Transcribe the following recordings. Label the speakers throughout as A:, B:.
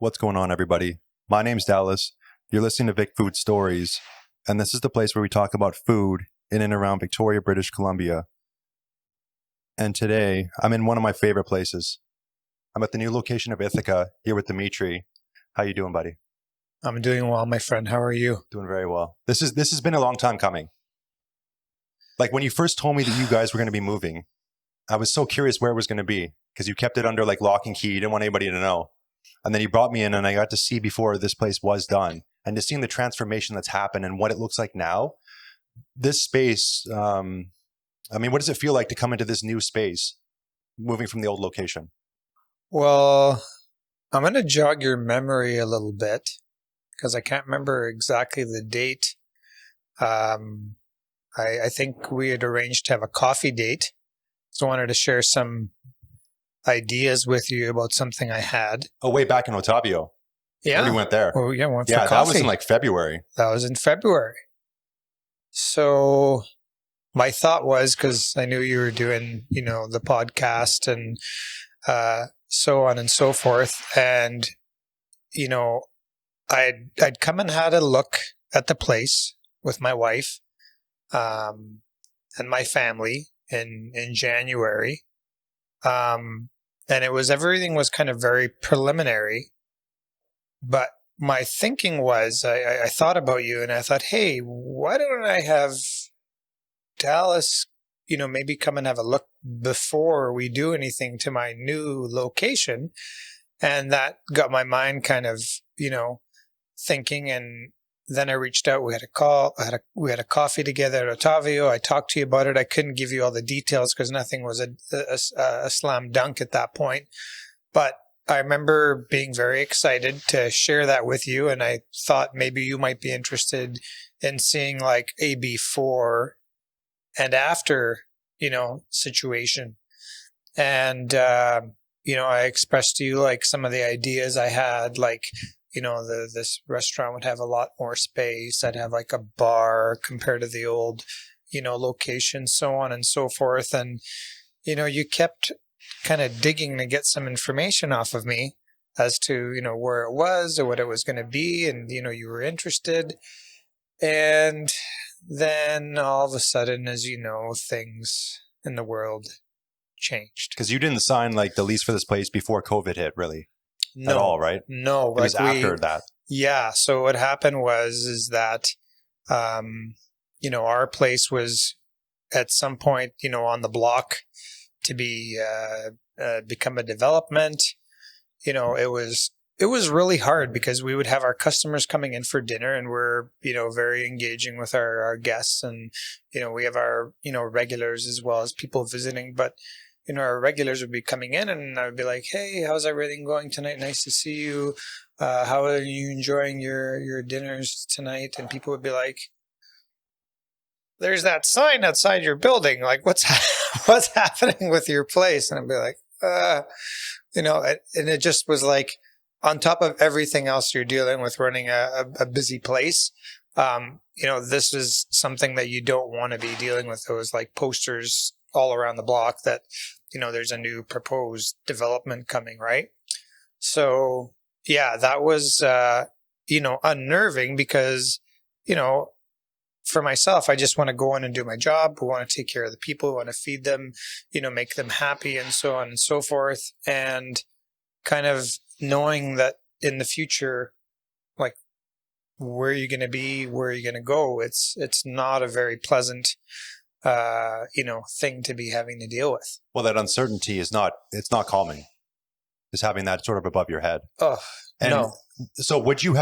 A: What's going on, everybody? My name's Dallas. You're listening to VicFoodStories, and this is the place where we talk about food in and around Victoria, British Columbia. And today, I'm in one of my favorite places. I'm at the new location of Ithaka here with Dimitri. How you doing, buddy?
B: I'm doing well, my friend. How are you?
A: Doing very well. This has been a long time coming. Like when you first told me that you guys were going to be moving, I was so curious where it was going to be because you kept it under like lock and key. You didn't want anybody to know. And then you brought me in and I got to see before this place was done and to seeing the transformation that's happened and what it looks like now. This space, what does it feel like to come into this new space, moving from the old location?
B: Well, I'm going to jog your memory a little bit because I can't remember exactly the date. I think we had arranged to have a coffee date. So I wanted to share some ideas with you about something I had.
A: Oh, way back in Otavio.
B: Yeah.
A: We went there.
B: Oh, yeah, we went for
A: Yeah,
B: coffee.
A: that was in like February.
B: That was in February. So my thought was, because I knew you were doing, the podcast and so on and so forth. And, I'd come and had a look at the place with my wife and my family in January. And everything was kind of very preliminary. But my thinking was, I thought about you and I thought, hey, why don't I have Dallas, maybe come and have a look before we do anything to my new location. And that got my mind kind of, thinking. And then I reached out. We had a call. We had a coffee together at Otavio. I talked to you about it. I couldn't give you all the details because nothing was a slam dunk at that point. But I remember being very excited to share that with you. And I thought maybe you might be interested in seeing like a before and after, situation. And, I expressed to you like some of the ideas I had, like, this restaurant would have a lot more space. I'd have like a bar compared to the old, location, so on and so forth. And, you kept kind of digging to get some information off of me as to, where it was or what it was going to be. And, you were interested. And then all of a sudden, as you know, things in the world changed.
A: Because you didn't sign like the lease for this place before COVID hit, really.
B: No,
A: at all, right?
B: No.
A: It was after that.
B: Yeah. So what happened is that, our place was at some point, on the block to be, become a development. It was really hard because we would have our customers coming in for dinner and we're, very engaging with our guests and, we have our, regulars as well as people visiting, but our regulars would be coming in and I would be like, hey, how's everything going tonight? Nice to see you. How are you enjoying your dinners tonight? And people would be like, there's that sign outside your building. Like, what's happening with your place? And I'd be like, and it just was like, on top of everything else you're dealing with running a busy place, this is something that you don't want to be dealing with. Those like posters all around the block that, there's a new proposed development coming, right? So, yeah, that was, unnerving because, for myself, I just want to go in and do my job. We want to take care of the people. We want to feed them, make them happy and so on and so forth. And kind of knowing that in the future, like, where are you going to be? Where are you going to go? It's not a very pleasant thing to be having to deal with.
A: Well, that uncertainty it's not calming. Just having that sort of above your head.
B: Oh,
A: and
B: no.
A: So would you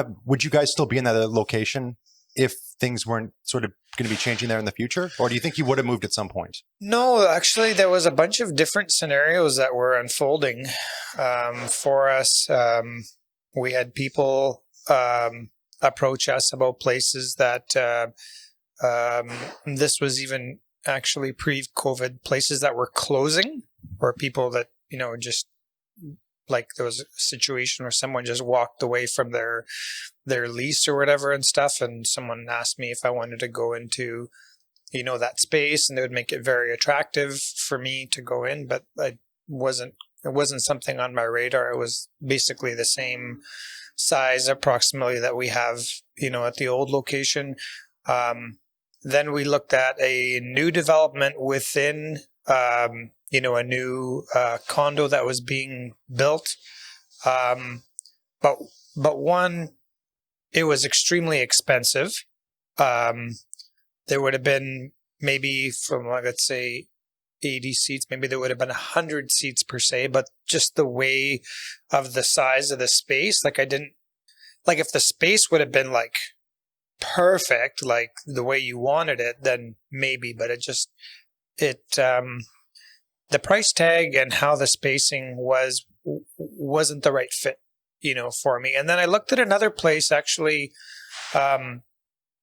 A: guys still be in that location if things weren't sort of going to be changing there in the future? Or do you think you would have moved at some point?
B: No, actually, there was a bunch of different scenarios that were unfolding for us. We had people approach us about places that this was even actually pre-COVID, places that were closing or people that, just like there was a situation where someone just walked away from their lease or whatever and stuff. And someone asked me if I wanted to go into, that space, and they would make it very attractive for me to go in, but I wasn't it wasn't something on my radar. It was basically the same size approximately that we have, at the old location. Then we looked at a new development within, a new condo that was being built. But one, it was extremely expensive. There would have been maybe from, let's say, 80 seats, maybe there would have been 100 seats per se, but just the way of the size of the space, if the space would have been like perfect, like the way you wanted it, then maybe, but the price tag and how the spacing wasn't the right fit, for me. And then I looked at another place actually,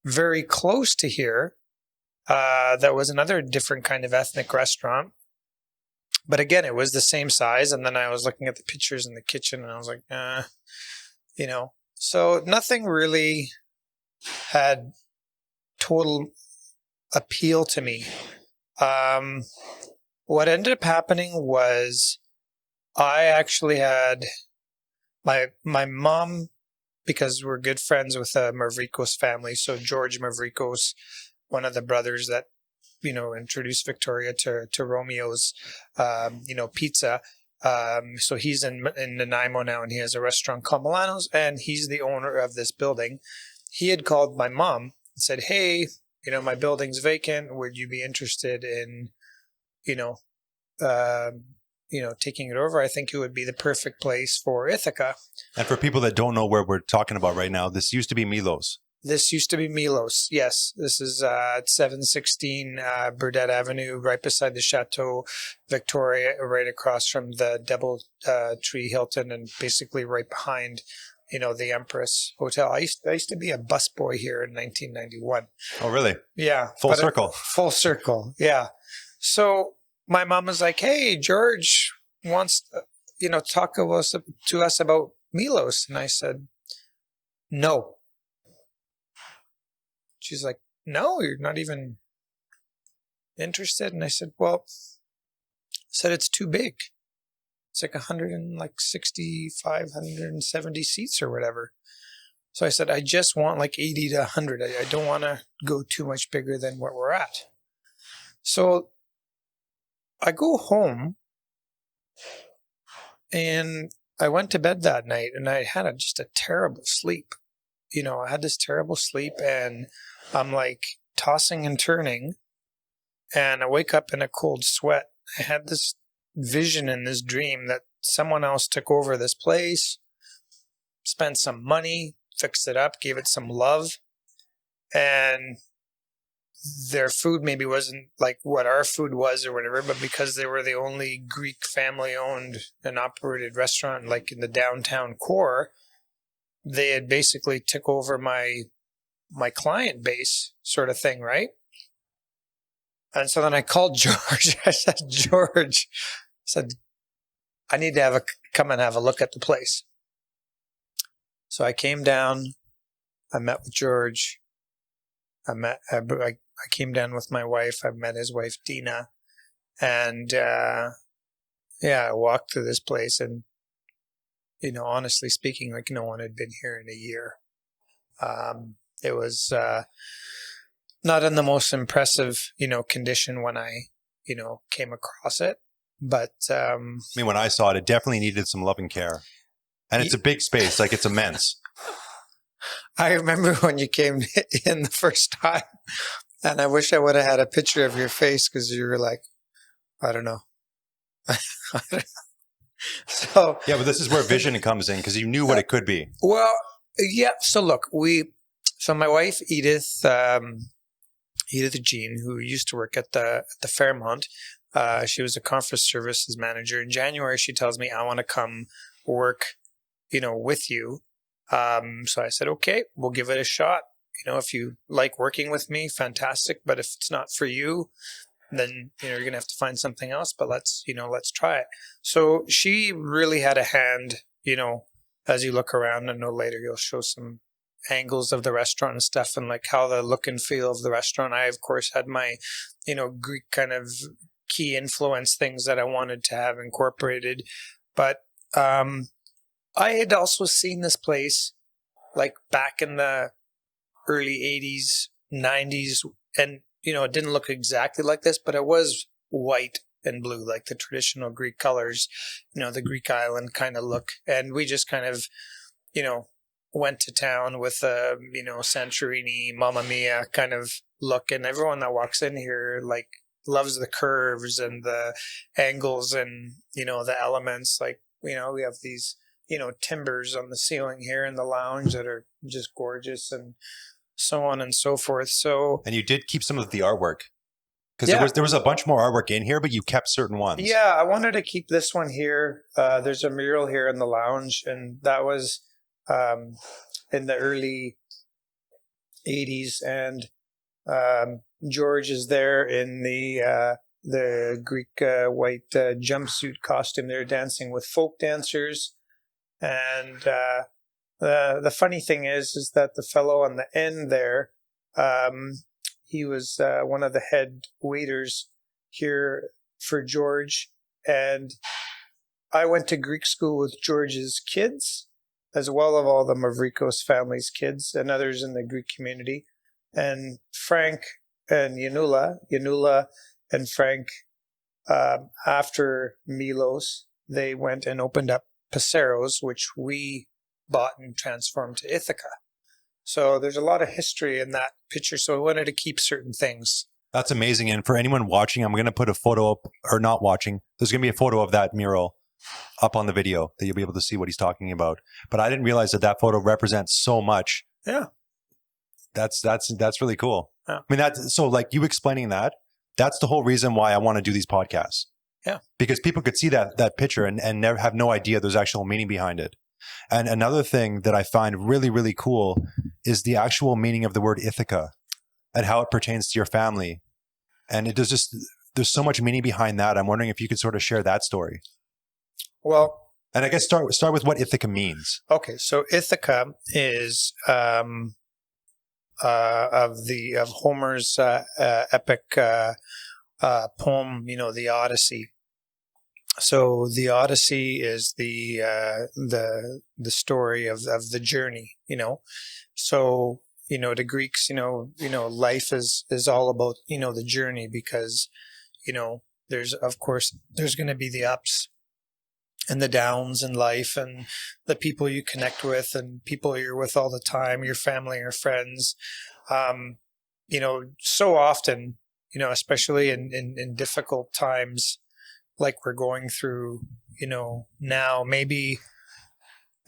B: very close to here, that was another different kind of ethnic restaurant. But again, it was the same size. And then I was looking at the pictures in the kitchen and I was like, so nothing really had total appeal to me. What ended up happening was I actually had my mom, because we're good friends with the Mavrikos family. So George Mavrikos, one of the brothers that, introduced Victoria to Romeo's, pizza. So he's in Nanaimo now, and he has a restaurant called Milano's, and he's the owner of this building. He had called my mom and said, hey, my building's vacant. Would you be interested in, taking it over? I think it would be the perfect place for Ithaka.
A: And for people that don't know where we're talking about right now, this used to be Milos.
B: This used to be Milos, yes. This is at 716 Burdett Avenue, right beside the Chateau Victoria, right across from the Double Tree Hilton, and basically right behind, the Empress Hotel. I used to be a busboy here in 1991.
A: Oh, really?
B: Yeah.
A: Full circle.
B: Full circle, yeah. So my mom was like, hey, George wants to, talk to us about Milos. And I said, no. She's like, no, you're not even interested. And I said, it's too big. It's like 165, 170 seats or whatever. So I said, I just want like 80 to 100. I don't want to go too much bigger than what we're at. So I go home and I went to bed that night and I had just a terrible sleep. I had this terrible sleep and I'm like tossing and turning and I wake up in a cold sweat. I had this vision in this dream that someone else took over this place, spent some money, fixed it up, gave it some love, and their food maybe wasn't like what our food was or whatever, but because they were the only Greek family-owned and operated restaurant like in the downtown core, they had basically took over my client base sort of thing, right? And so then I called George. I said, George, I need to come and have a look at the place. So I came down. I met with George. I came down with my wife. I met his wife, Dina. And, I walked through this place and, honestly speaking, like no one had been here in a year. It was not in the most impressive, condition when I, came across it. But
A: when I saw it, it definitely needed some love and care. And it's a big space, like it's immense.
B: I remember when you came in the first time, and I wish I would have had a picture of your face because you were like, I don't know. So
A: yeah, but this is where vision comes in because you knew what it could be.
B: Well, yeah. So look, my wife Edith Jean, who used to work at the Fairmont, she was a conference services manager. In January, she tells me, I want to come work, with you. So I said, okay, we'll give it a shot. If you like working with me, fantastic. But if it's not for you, then, you're going to have to find something else. But let's try it. So she really had a hand, as you look around. I know later you'll show some angles of the restaurant and stuff and like how the look and feel of the restaurant. I, of course, had my, Greek kind of key influence things that I wanted to have incorporated. But I had also seen this place like back in the early 80s, 90s, and it didn't look exactly like this, but it was white and blue, like the traditional Greek colors, the Greek island kind of look. And we just kind of, went to town with a, Santorini, Mamma Mia kind of look. And everyone that walks in here, like, loves the curves and the angles and, the elements. Like, we have these, timbers on the ceiling here in the lounge that are just gorgeous and so on and so forth. So,
A: and you did keep some of the artwork. Because there was a bunch more artwork in here, but you kept certain ones.
B: Yeah, I wanted to keep this one here. There's a mural here in the lounge, and that was in the early 80s. And George is there in the Greek white jumpsuit costume. They're dancing with folk dancers. And the funny thing is that the fellow on the end there, he was one of the head waiters here for George. And I went to Greek school with George's kids, as well as all the Mavrikos family's kids and others in the Greek community. And Frank and Yanula and Frank, after Milos, they went and opened up Passeros, which we bought and transformed to Ithaka. So there's a lot of history in that picture. So I wanted to keep certain things.
A: That's amazing. And for anyone watching, I'm going to put a photo up, or not watching. There's going to be a photo of that mural up on the video that you'll be able to see what he's talking about. But I didn't realize that photo represents so much.
B: Yeah.
A: That's really cool.
B: Yeah.
A: I mean, so like you explaining that's the whole reason why I want to do these podcasts.
B: Yeah.
A: Because people could see that picture and never have no idea there's actual meaning behind it. And another thing that I find really, really cool is the actual meaning of the word Ithaka and how it pertains to your family. And there's so much meaning behind that. I'm wondering if you could sort of share that story.
B: Well,
A: and I guess start with what Ithaka means.
B: Okay, so Ithaka is of Homer's epic poem, the Odyssey. So the Odyssey is the story of the journey, So, the Greeks, life is all about, the journey because, there's going to be the ups and the downs in life and the people you connect with and people you're with all the time, your family or friends. So often, especially in difficult times, like we're going through, now, maybe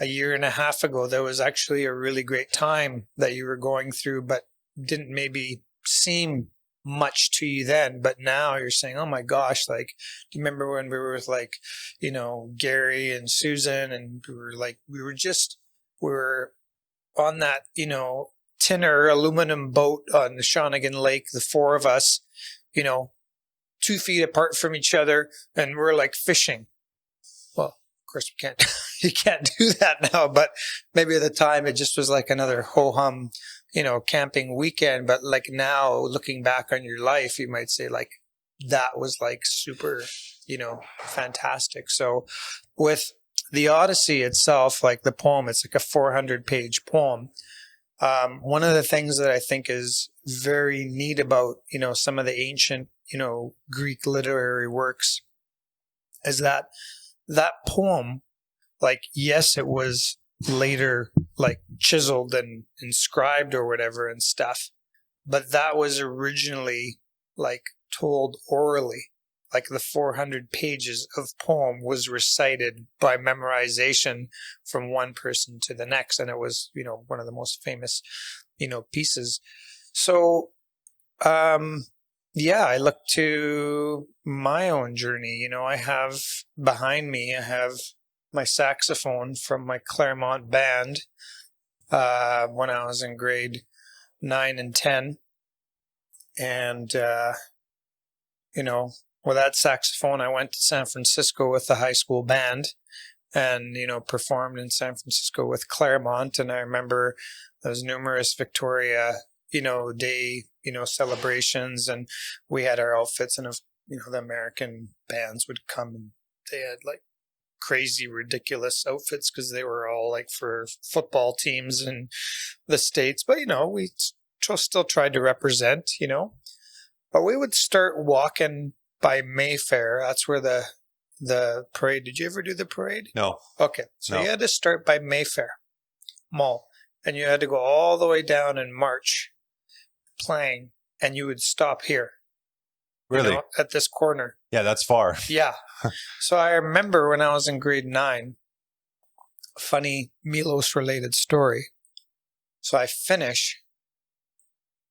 B: a year and a half ago, there was actually a really great time that you were going through, but didn't maybe seem much to you then. But now you're saying, oh my gosh, like, do you remember when we were with Gary and Susan and we were on that, tinner aluminum boat on the Shawnigan Lake, the four of us, 2 feet apart from each other, and we're like fishing. Well, of course you can't do that now, but maybe at the time it just was like another ho-hum, camping weekend. But like now, looking back on your life, you might say like that was like super, fantastic. So with the Odyssey itself, like the poem, it's like a 400-page poem. One of the things that I think is very neat about, some of the ancient, Greek literary works is that poem, like, yes, it was later like chiseled and inscribed or whatever and stuff, but that was originally like told orally. Like the 400 pages of poem was recited by memorization from one person to the next. And it was, one of the most famous, pieces. So, I look to my own journey. I have behind me, I have my saxophone from my Claremont band when I was in grade 9 and 10. And, with that saxophone, I went to San Francisco with the high school band and, performed in San Francisco with Claremont. And I remember those numerous Victoria, Day, celebrations, and we had our outfits. And the American bands would come and they had like crazy, ridiculous outfits because they were all like for football teams in the States. But, we still tried to represent, But we would start walking by Mayfair. That's where the parade. Did you ever do the parade?
A: No.
B: Okay. So
A: No.
B: you had to start by Mayfair Mall and you had to go all the way down and march playing and you would stop here.
A: Really?
B: At this corner.
A: Yeah, that's far.
B: Yeah. So I remember when I was in grade 9, a funny Milos related story. So I finish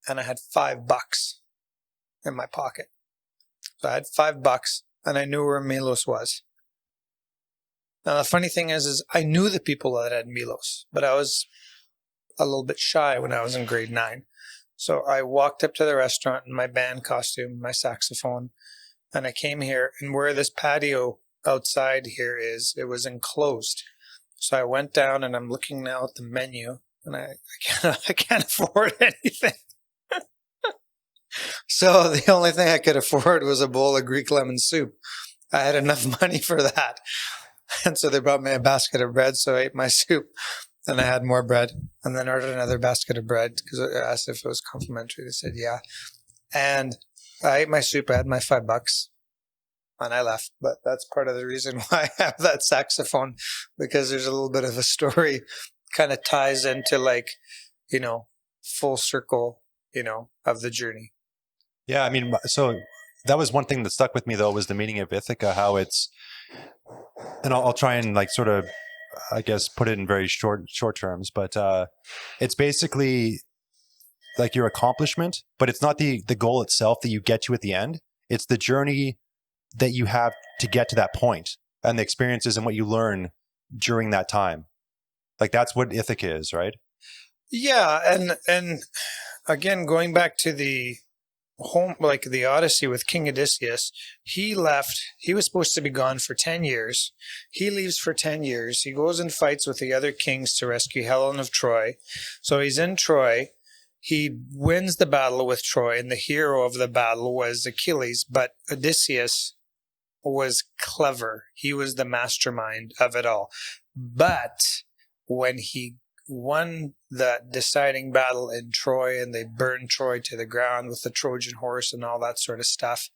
B: and I had $5 in my pocket. So I had $5 and I knew where Milos was. Now the funny thing is I knew the people that had Milos, but I was a little bit shy when I was in grade 9. So I walked up to the restaurant in my band costume, my saxophone, and I came here. And where this patio outside here is, it was enclosed. So I went down and I'm looking now at the menu, and I can't afford anything. So the only thing I could afford was a bowl of Greek lemon soup. I had enough money for that. And so they brought me a basket of bread, so I ate my soup. Then I had more bread and then ordered another basket of bread because I asked if it was complimentary. They said, yeah. And I ate my soup. I had my $5 and I left. But that's part of the reason why I have that saxophone, because there's a little bit of a story kind of ties into like, full circle, of the journey.
A: Yeah. I mean, so that was one thing that stuck with me though, was the meaning of Ithaka, how it's, and I'll try and like sort of, I guess, put it in very short terms, but it's basically like your accomplishment, but it's not the goal itself that you get to at the end. It's the journey that you have to get to that point and the experiences and what you learn during that time. Like that's what Ithaka is, right?
B: Yeah. And again, going back to the home, like the Odyssey with King Odysseus, he left. He was supposed to be gone for 10 years. He leaves for 10 years. He goes and fights with the other kings to rescue Helen of Troy. So he's in Troy. He wins the battle with Troy, and the hero of the battle was Achilles, but Odysseus was clever. He was the mastermind of it all. But when he won the deciding battle in Troy and they burned Troy to the ground with the Trojan horse and all that sort of stuff,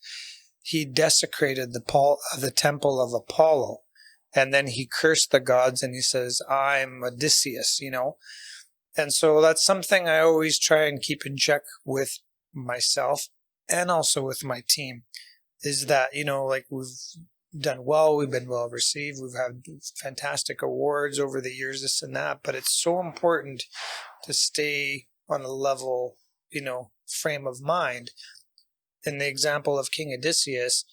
B: he desecrated the temple of Apollo, and then he cursed the gods and he says, I'm Odysseus, And so that's something I always try and keep in check with myself and also with my team, is that, like we've done well, we've been well received, we've had fantastic awards over the years, this and that, but it's so important to stay on a level, frame of mind. In the example of King Odysseus,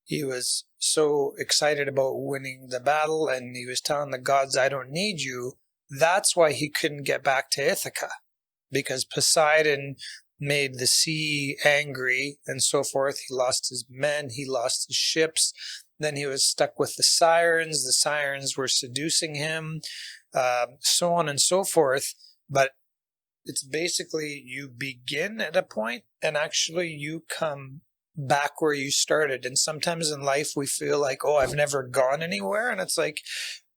B: he was so excited about winning the battle and he was telling the gods, I don't need you. That's why he couldn't get back to Ithaca, because Poseidon made the sea angry and so forth. He lost his men, he lost his ships. Then he was stuck with the Sirens. The Sirens were seducing him, so on and so forth. But it's basically you begin at a point and actually you come back where you started. And sometimes in life we feel like, oh, I've never gone anywhere. And it's like,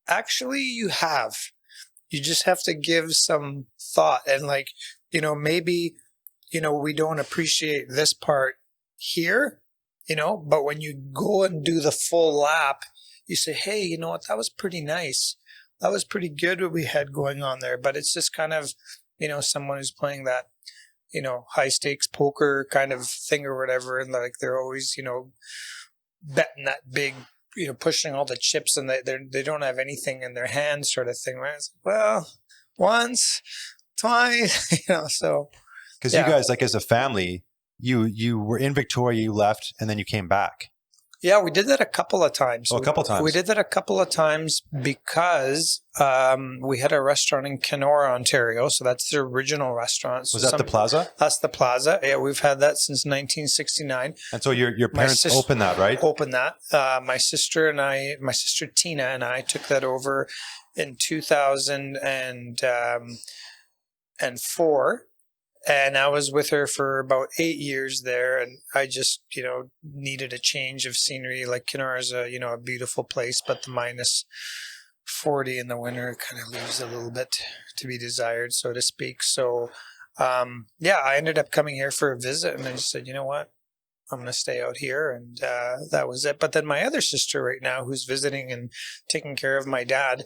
B: actually you have. You just have to give some thought and like, maybe, we don't appreciate this part here, but when you go and do the full lap, you say, hey, you know what, that was pretty nice. That was pretty good what we had going on there. But it's just kind of, someone who's playing that, high stakes poker kind of thing or whatever. And like, they're always, betting that big, pushing all the chips and they don't have anything in their hands sort of thing, right? It's like, well, once, twice, so.
A: Because you guys, like as a family, you were in Victoria, you left, and then you came back.
B: Yeah, we did that a couple of times.
A: Oh, a couple of times.
B: We did that a couple of times because we had a restaurant in Kenora, Ontario. So that's the original restaurant. So
A: was that the Plaza?
B: That's the Plaza. Yeah, we've had that since 1969.
A: And so your parents opened that, right?
B: Opened that. My sister Tina and I took that over in 2004. And I was with her for about 8 years there, and I just, needed a change of scenery. Like Kenora is a beautiful place, but the -40 in the winter kind of leaves a little bit to be desired, so to speak. So, I ended up coming here for a visit, and I just said, you know what? I'm going to stay out here. And that was it. But then my other sister right now, who's visiting and taking care of my dad,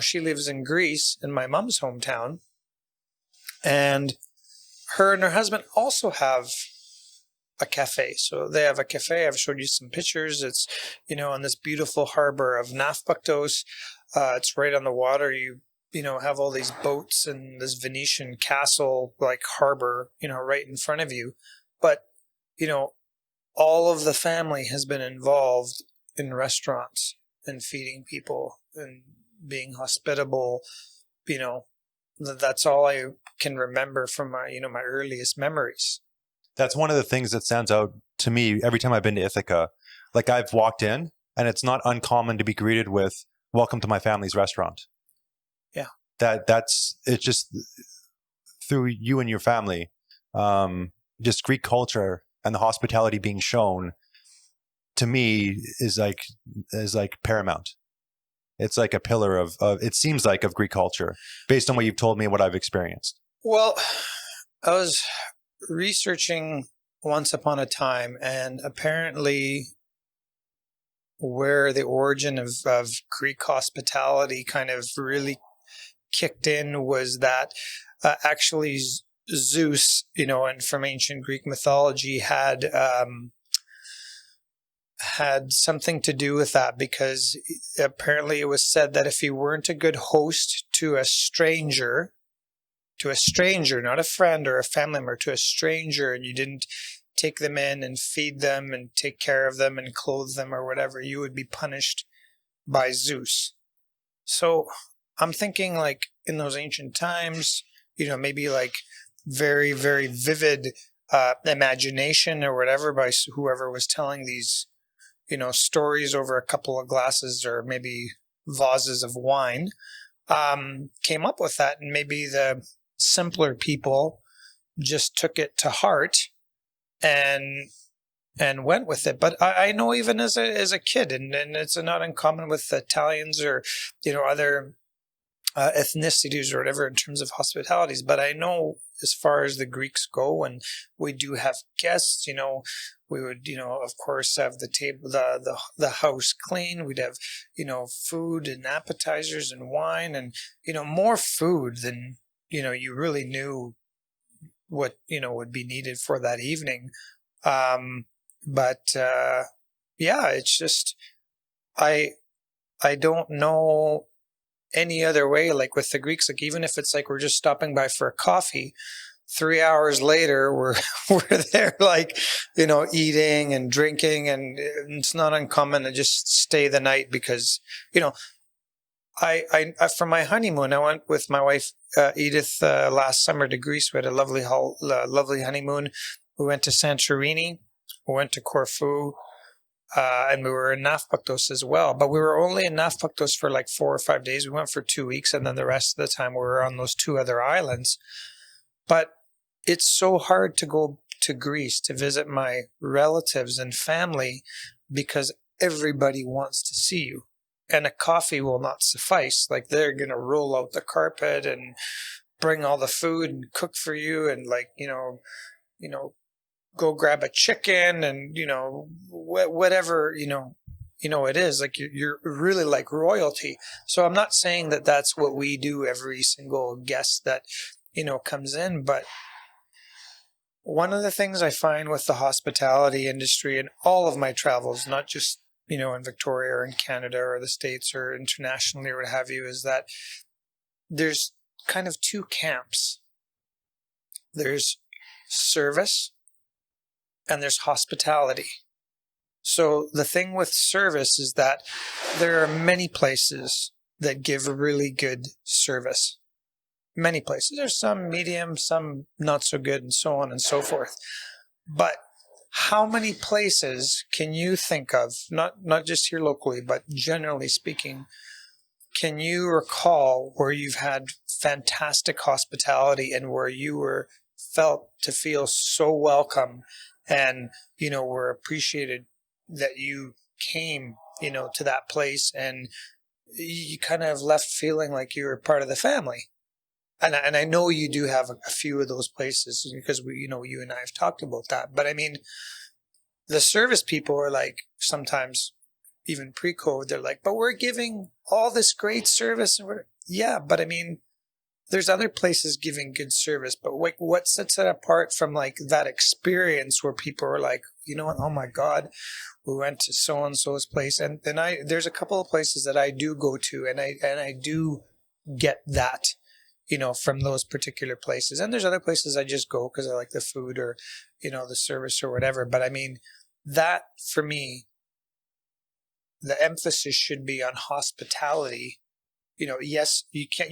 B: she lives in Greece, in my mom's hometown. And her and her husband also have a cafe. So they have a cafe. I've showed you some pictures. It's, on this beautiful harbor of Nafpaktos. It's right on the water. You have all these boats and this Venetian castle like harbor, right in front of you. But, all of the family has been involved in restaurants and feeding people and being hospitable. That's all I can remember from my, my earliest memories.
A: That's one of the things that stands out to me every time I've been to Ithaca. Like, I've walked in, and it's not uncommon to be greeted with "Welcome to my family's restaurant."
B: Yeah,
A: that's it's just through you and your family, just Greek culture and the hospitality being shown to me is like paramount. It's like a pillar of it seems like of Greek culture based on what you've told me and what I've experienced.
B: Well, I was researching once upon a time, and apparently where the origin of Greek hospitality kind of really kicked in was that actually Zeus, and from ancient Greek mythology had something to do with that, because apparently it was said that if you weren't a good host to a stranger, not a friend or a family member, to a stranger, and you didn't take them in and feed them and take care of them and clothe them or whatever, you would be punished by Zeus. So I'm thinking, like, in those ancient times, maybe like very, very vivid imagination or whatever by whoever was telling these, stories over a couple of glasses or maybe vases of wine, came up with that. And maybe the simpler people just took it to heart and went with it. But I know even as a kid, and it's not uncommon with Italians or, other ethnicities or whatever in terms of hospitalities. But I know as far as the Greeks go, when we do have guests, we would, of course, have the table, the house clean. We'd have, food and appetizers and wine and, more food than, you really knew what, would be needed for that evening. It's just, I don't know any other way, like with the Greeks, like even if it's like we're just stopping by for a coffee, 3 hours later we're there, like, eating and drinking, and it's not uncommon to just stay the night because, I for my honeymoon, I went with my wife Edith last summer to Greece. We had a lovely honeymoon. We went to Santorini, we went to Corfu, and we were in Nafpaktos as well. But we were only in Nafpaktos for like 4 or 5 days. We went for 2 weeks, and then the rest of the time we were on those 2 other islands. But it's so hard to go to Greece to visit my relatives and family because everybody wants to see you. And a coffee will not suffice. Like, they're going to roll out the carpet and bring all the food and cook for you and, like, go grab a chicken and, whatever, it is. Like, you're really like royalty. So I'm not saying that that's what we do every single guest that, comes in. But one of the things I find with the hospitality industry in all of my travels, not just, in Victoria or in Canada or the States or internationally or what have you, is that there's kind of 2 camps. There's service and there's hospitality. So the thing with service is that there are many places that give really good service. Many places. There's some medium, some not so good, and so on and so forth. But how many places can you think of, not just here locally, but generally speaking, can you recall where you've had fantastic hospitality and where you were to feel so welcome, and, were appreciated that you came, to that place, and you kind of left feeling like you were part of the family. And I know you do have a few of those places, because you and I have talked about that. But I mean, the service people are like, sometimes even pre-COVID, they're like, but we're giving all this great service. And yeah, but I mean, there's other places giving good service, but what sets it apart from like that experience where people are like, you know what? Oh my God, we went to so-and-so's place. And there's a couple of places that I do go to, and I do get that, from those particular places. And there's other places I just go because I like the food, or, the service or whatever. But I mean, that for me, the emphasis should be on hospitality. Yes, you can't,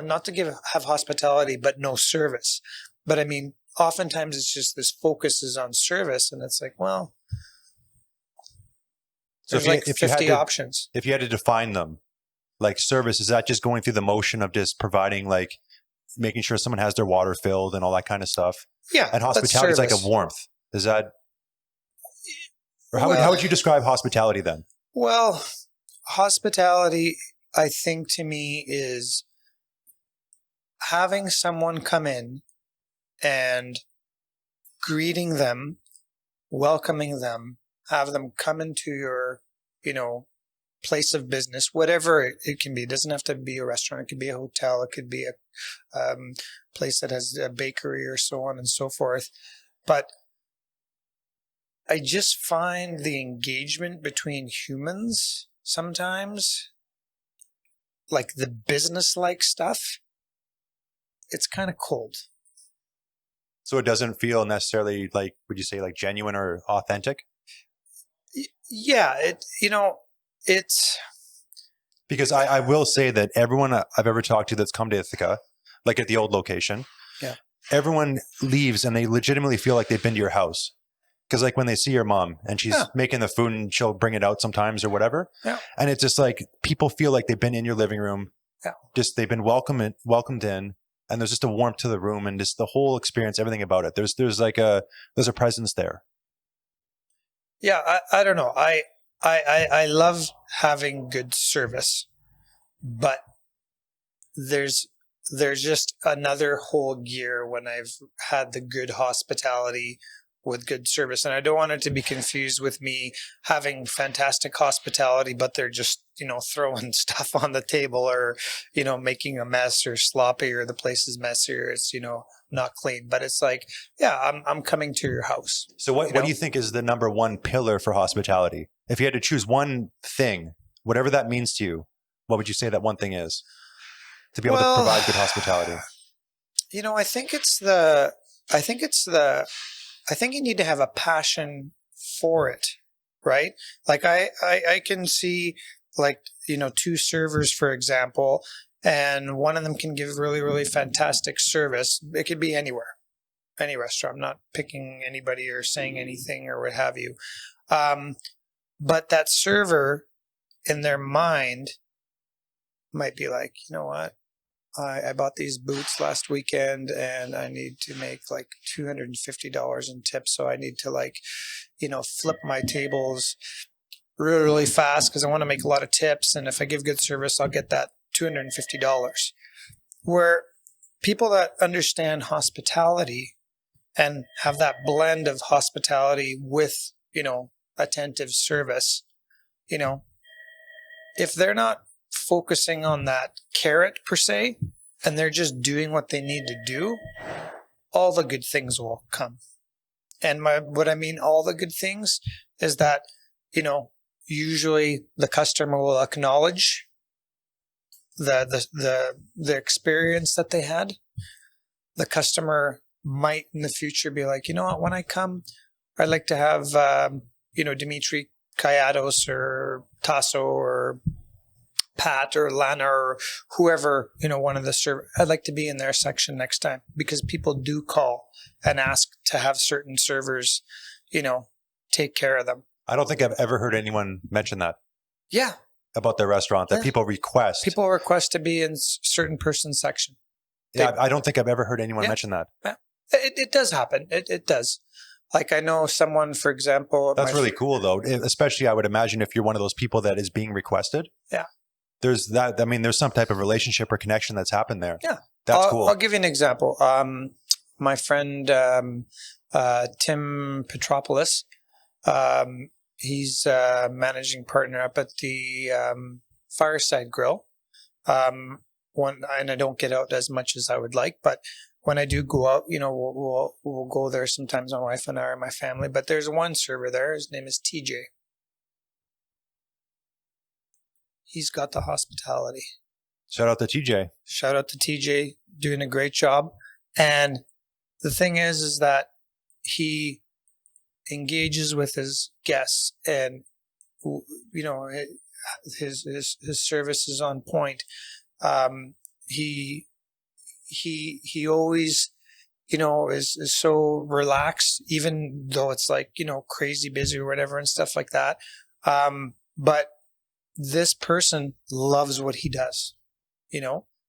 B: not to have hospitality, but no service. But I mean, oftentimes it's just this focus is on service, and it's like, well,
A: so
B: there's like 50 options.
A: If you had to define them, like service, is that just going through the motion of just providing, like making sure someone has their water filled and all that kind of stuff?
B: Yeah.
A: And hospitality is like a warmth. Is that, or how would you describe hospitality then?
B: Well, hospitality, I think, to me, is having someone come in and greeting them, welcoming them, have them come into your, place of business, whatever it can be. It doesn't have to be a restaurant. It could be a hotel. It could be a place that has a bakery, or so on and so forth. But I just find the engagement between humans sometimes, like the business-like stuff, it's kind of cold.
A: So it doesn't feel necessarily like, would you say, like genuine or authentic?
B: Yeah, it's...
A: Because I will say that everyone I've ever talked to that's come to Ithaka, like at the old location,
B: yeah,
A: everyone leaves and they legitimately feel like they've been to your house. Because like when they see your mom and she's making the food and she'll bring it out sometimes or whatever. Yeah. And it's just like people feel like they've been in your living room. Yeah. Just they've been welcomed in, and there's just a warmth to the room and just the whole experience, everything about it. There's a presence there.
B: Yeah, I don't know. I love having good service, but there's just another whole gear when I've had the good hospitality with good service. And I don't want it to be confused with me having fantastic hospitality, but they're just, throwing stuff on the table, or, making a mess, or sloppy, or the place is messy, or it's, not clean. But it's like, yeah, I'm coming to your house.
A: So what do you think is the number one pillar for hospitality? If you had to choose one thing, whatever that means to you, what would you say that one thing is to be able to provide good hospitality?
B: I think you need to have a passion for it, right? Like I can see, like, two servers, for example, and one of them can give really, really fantastic service. It could be anywhere, any restaurant. I'm not picking anybody or saying anything or what have you. But that server in their mind might be like, you know what? I bought these boots last weekend and I need to make like $250 in tips. So I need to flip my tables really, really fast because I want to make a lot of tips. And if I give good service, I'll get that $250. Where people that understand hospitality and have that blend of hospitality with, attentive service, if they're not focusing on that carrot per se, and they're just doing what they need to do, all the good things will come. And what I mean, all the good things is that, usually the customer will acknowledge the experience that they had. The customer might in the future be like, you know what, when I come, I'd like to have, Dimitri Kayados or Tasso or Pat or Lana or whoever, one of the servers. I'd like to be in their section next time, because people do call and ask to have certain servers, take care of them.
A: I don't think I've ever heard anyone mention that.
B: Yeah.
A: About their restaurant, that people request.
B: People request to be in certain person's section.
A: Yeah, I don't think I've ever heard anyone mention that.
B: Yeah. It does happen. It does. Like I know someone, for example.
A: That's really cool, though. Especially, I would imagine if you're one of those people that is being requested.
B: Yeah.
A: There's that. I mean, there's some type of relationship or connection that's happened there.
B: Yeah.
A: That's cool.
B: I'll give you an example. My friend Tim Petropoulos, he's a managing partner up at the Fireside Grill. And I don't get out as much as I would like, but when I do go out, we'll go there sometimes, my wife and I or my family. But there's one server there. His name is TJ. He's got the hospitality.
A: Shout out to TJ.
B: Shout out to TJ, doing a great job. And the thing is that he engages with his guests, and his service is on point. He always, is so relaxed, even though it's like, crazy busy or whatever and stuff like that. But this person loves what he does,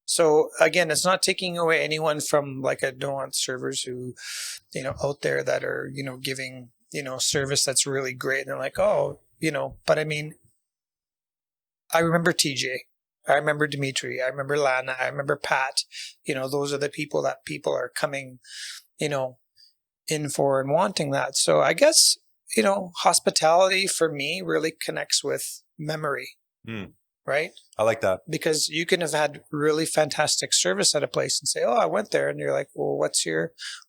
B: So again, it's not taking away anyone from, like, I don't want servers who, out there that are, giving, service that's really great. And they're like, oh, but I mean, I remember TJ. I remember Dimitri. I remember Lana. I remember Pat. Those are the people that people are coming, in for and wanting that. So I guess, hospitality for me really connects with memory. Right?
A: I like that.
B: Because you can have had really fantastic service at a place and say, oh, I went there. And you're like, well, what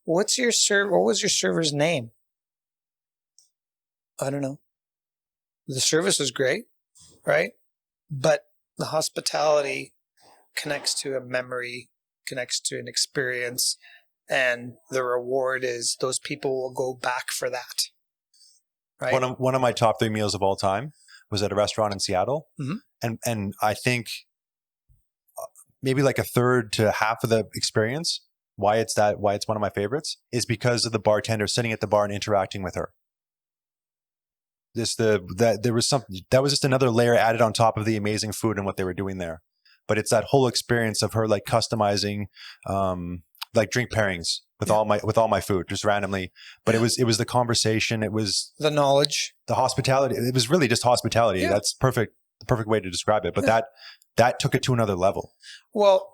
B: was your server's name? I don't know. The service was great, right? But the hospitality connects to a memory, connects to an experience, and the reward is those people will go back for that. Right?
A: One of my top 3 meals of all time was at a restaurant in Seattle.
B: Mm-hmm.
A: And I think maybe like a third to half of the experience, why it's one of my favorites, is because of the bartender sitting at the bar and interacting with her. There was something that was just another layer added on top of the amazing food and what they were doing there. But it's that whole experience of her like customizing like drink pairings with all my food just randomly. But it was the conversation, it was
B: the knowledge,
A: the hospitality. It was really just hospitality. Yeah. That's the perfect way to describe it. But that took it to another level.
B: Well,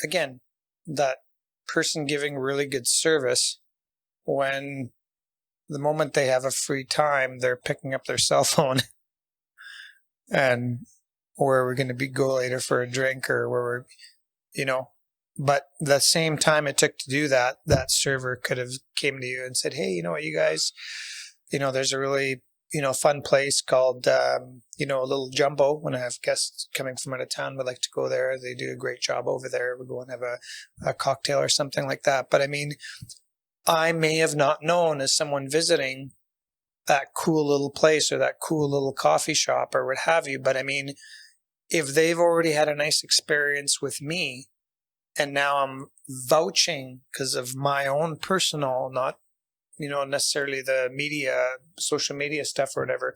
B: again, that person giving really good service, when the moment they have a free time, they're picking up their cell phone and where we're going to go later for a drink, or where we're, but the same time it took to do that, that server could have came to you and said, hey, you know what, you guys, there's a really, fun place called, a Little Jumbo. When I have guests coming from out of town, we like to go there. They do a great job over there. We go and have a cocktail or something like that. But I mean, I may have not known, as someone visiting, that cool little place or that cool little coffee shop or what have you. But I mean, if they've already had a nice experience with me, and now I'm vouching because of my own personal, not, necessarily the media, social media stuff or whatever,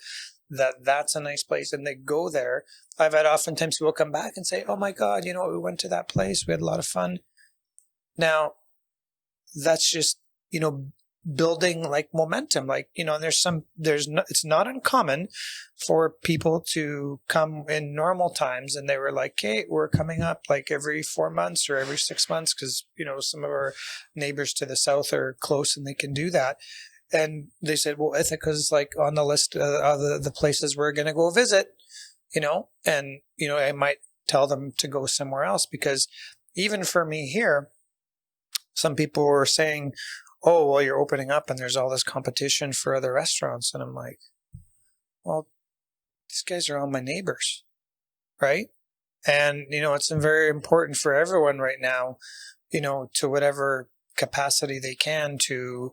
B: that's a nice place, and they go there. I've had oftentimes people come back and say, oh my God, we went to that place. We had a lot of fun. Now, that's just, building like momentum, like, it's not uncommon for people to come in normal times, and they were like, hey, we're coming up like every 4 months or every 6 months, because some of our neighbors to the south are close and they can do that. And they said, well, Ithaka's like on the list of the places we're going to go visit, and I might tell them to go somewhere else, because even for me here, some people were saying, oh, well, you're opening up and there's all this competition for other restaurants. And I'm like, well, these guys are all my neighbors, right? And, it's very important for everyone right now, to whatever capacity they can to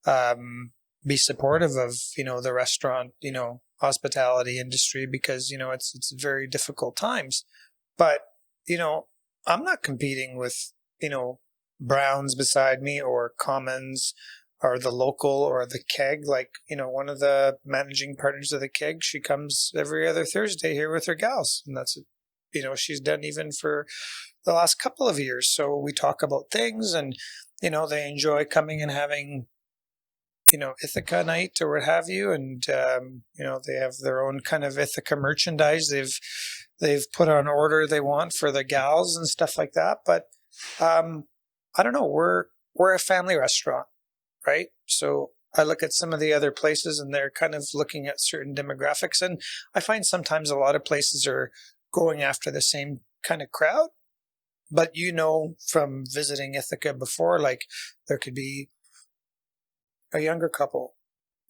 B: be supportive of, the restaurant, hospitality industry, because, it's very difficult times. But, I'm not competing with, Browns beside me, or Commons, or the Local, or the Keg. Like, one of the managing partners of the Keg, she comes every other Thursday here with her gals, and that's she's done even for the last couple of years. So we talk about things, and they enjoy coming and having Ithaka night or what have you, and they have their own kind of Ithaka merchandise. They've put on order they want for the gals and stuff like that. But I don't know. We're a family restaurant, right? So I look at some of the other places, and they're kind of looking at certain demographics, and I find sometimes a lot of places are going after the same kind of crowd. But from visiting Ithaka before, like there could be a younger couple,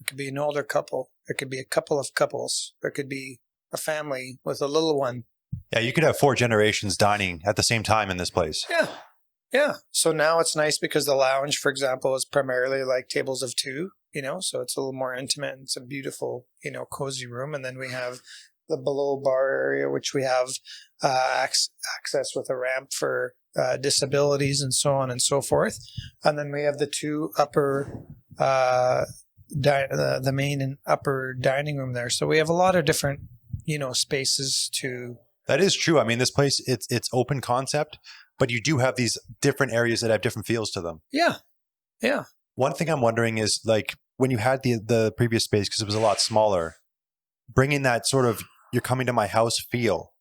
B: it could be an older couple, there could be a couple of couples, there could be a family with a little one.
A: Yeah, you could have 4 generations dining at the same time in this place.
B: Yeah. So now it's nice because the lounge, for example, is primarily like tables of 2, so it's a little more intimate, and it's a beautiful, cozy room. And then we have the below bar area, which we have access with a ramp for disabilities and so on and so forth. And then we have the 2 upper, the main and upper dining room there. So we have a lot of different, spaces to.
A: That is true. I mean, this place, it's open concept, but you do have these different areas that have different feels to them.
B: Yeah.
A: One thing I'm wondering is, like, when you had the previous space, because it was a lot smaller, bringing that sort of you're coming to my house feel,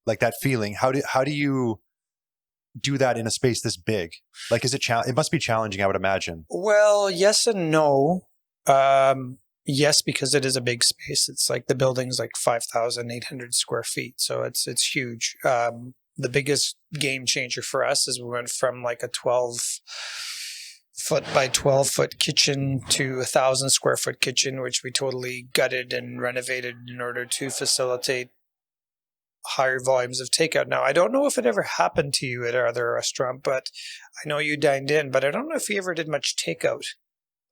A: like that feeling. How do you do that in a space this big? Like, is it it must be challenging, I would imagine.
B: Well, yes and no. Yes, because it is a big space. It's like the building's like 5,800 square feet. So it's huge. The biggest game changer for us is we went from like a 12-foot by 12-foot kitchen to 1,000 square foot kitchen, which we totally gutted and renovated in order to facilitate higher volumes of takeout. Now, I don't know if it ever happened to you at our other restaurant, but I know you dined in, but I don't know if you ever did much takeout.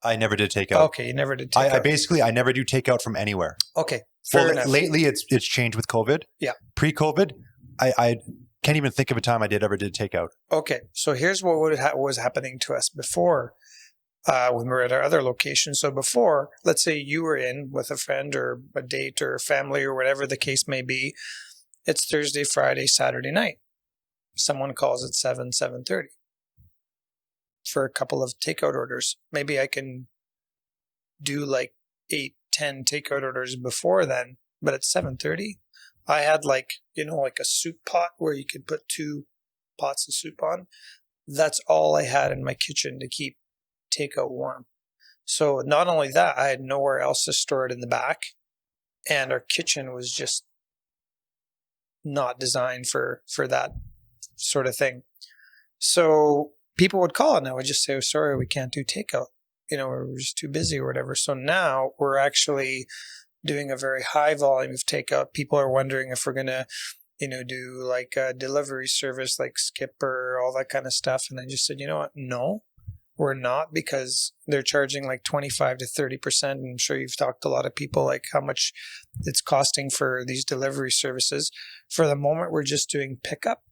A: I never did takeout.
B: Okay, you never did takeout.
A: I never do takeout from anywhere.
B: Okay, fair enough.
A: Lately, it's changed with COVID.
B: Yeah.
A: Pre-COVID, I can't even think of a time I ever did takeout.
B: Okay, so here's what was happening to us before when we were at our other location. So before, let's say you were in with a friend or a date or family or whatever the case may be. It's Thursday, Friday, Saturday night. Someone calls at 7:30 for a couple of takeout orders. Maybe I can do like 8-10 takeout orders before then, but at 7:30, I had like a soup pot where you could put 2 pots of soup on. That's all I had in my kitchen to keep takeout warm. So not only that, I had nowhere else to store it in the back, and our kitchen was just not designed for that sort of thing. So people would call and I would just say, oh, sorry, we can't do takeout. We're just too busy or whatever. So now we're actually doing a very high volume of takeout. People are wondering if we're going to, do like a delivery service like Skipper, all that kind of stuff. And I just said, you know what? No, we're not, because they're charging like 25 to 30%. And I'm sure you've talked to a lot of people like how much it's costing for these delivery services. For the moment, we're just doing pickup.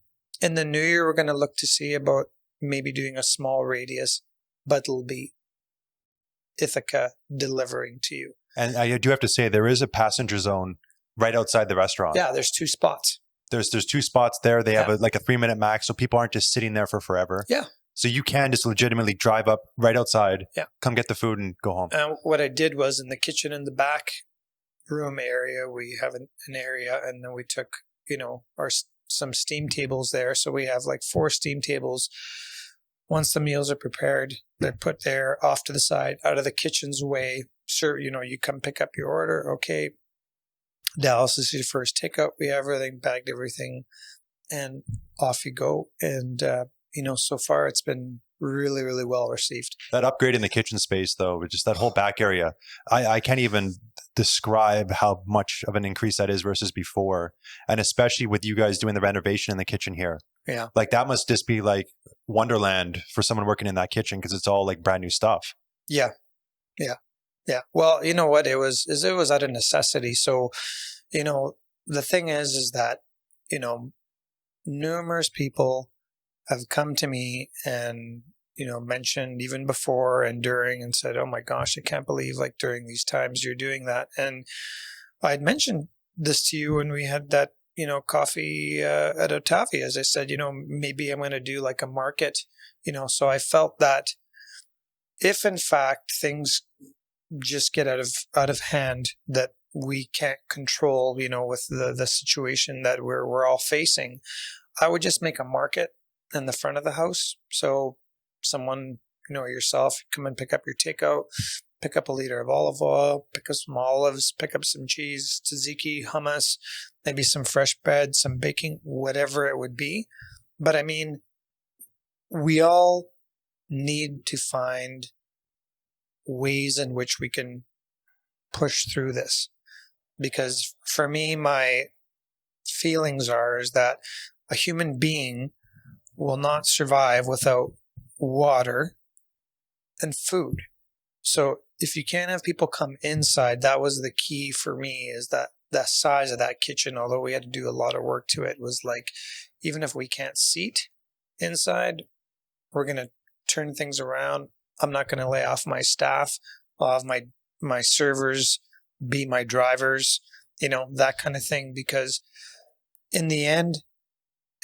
B: In the new year, we're going to look to see about maybe doing a small radius, but it'll be Ithaka delivering to you.
A: And I do have to say, there is a passenger zone right outside the restaurant.
B: Yeah, there's 2 spots.
A: There's 2 spots there. They have a 3-minute max, so people aren't just sitting there for forever.
B: Yeah.
A: So you can just legitimately drive up right outside, come get the food and go home.
B: What I did was in the kitchen in the back room area, we have an area, and then we took, some steam tables there. So we have like 4 steam tables. Once the meals are prepared, they're put there off to the side, out of the kitchen's way. Sure, you come pick up your order. Okay, Dallas, this is your first takeout. We have everything, bagged everything, and off you go. And, so far it's been really, really well received.
A: That upgrade in the kitchen space, though, just that whole back area, I can't even describe how much of an increase that is versus before. And especially with you guys doing the renovation in the kitchen here.
B: Yeah.
A: Like that must just be like wonderland for someone working in that kitchen, because it's all like brand new stuff.
B: Yeah. Well, you know what? It was out of necessity. So, the thing is that, numerous people have come to me and, mentioned even before and during and said, oh my gosh, I can't believe like during these times you're doing that. And I'd mentioned this to you when we had that coffee at Otavia. As I said, maybe I'm going to do like a market, so I felt that if in fact things just get out of hand that we can't control, with the situation that we're all facing, I would just make a market in the front of the house. So someone, yourself, come and pick up your takeout, pick up a liter of olive oil, pick up some olives, pick up some cheese, tzatziki, hummus, maybe some fresh bread, some baking, whatever it would be. But I mean, we all need to find ways in which we can push through this. Because for me, my feelings is that a human being will not survive without water and food. So if you can't have people come inside, that was the key for me, is that the size of that kitchen, although we had to do a lot of work to it, was like, even if we can't seat inside, we're going to turn things around. I'm not going to lay off my staff. I'll have my servers be my drivers, that kind of thing. Because in the end,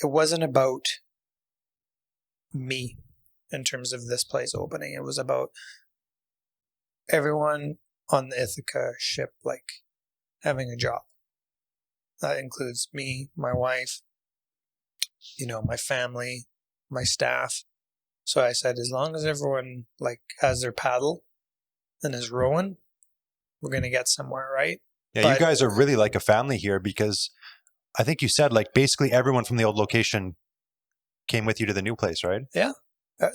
B: it wasn't about me in terms of this place opening. It was about everyone on the Ithaka ship, like, having a job. That includes me, my wife, my family, my staff. So I said, as long as everyone like has their paddle and is rowing, we're going to get somewhere, right?
A: Yeah, you guys are really like a family here, because I think you said like basically everyone from the old location came with you to the new place, right?
B: Yeah. There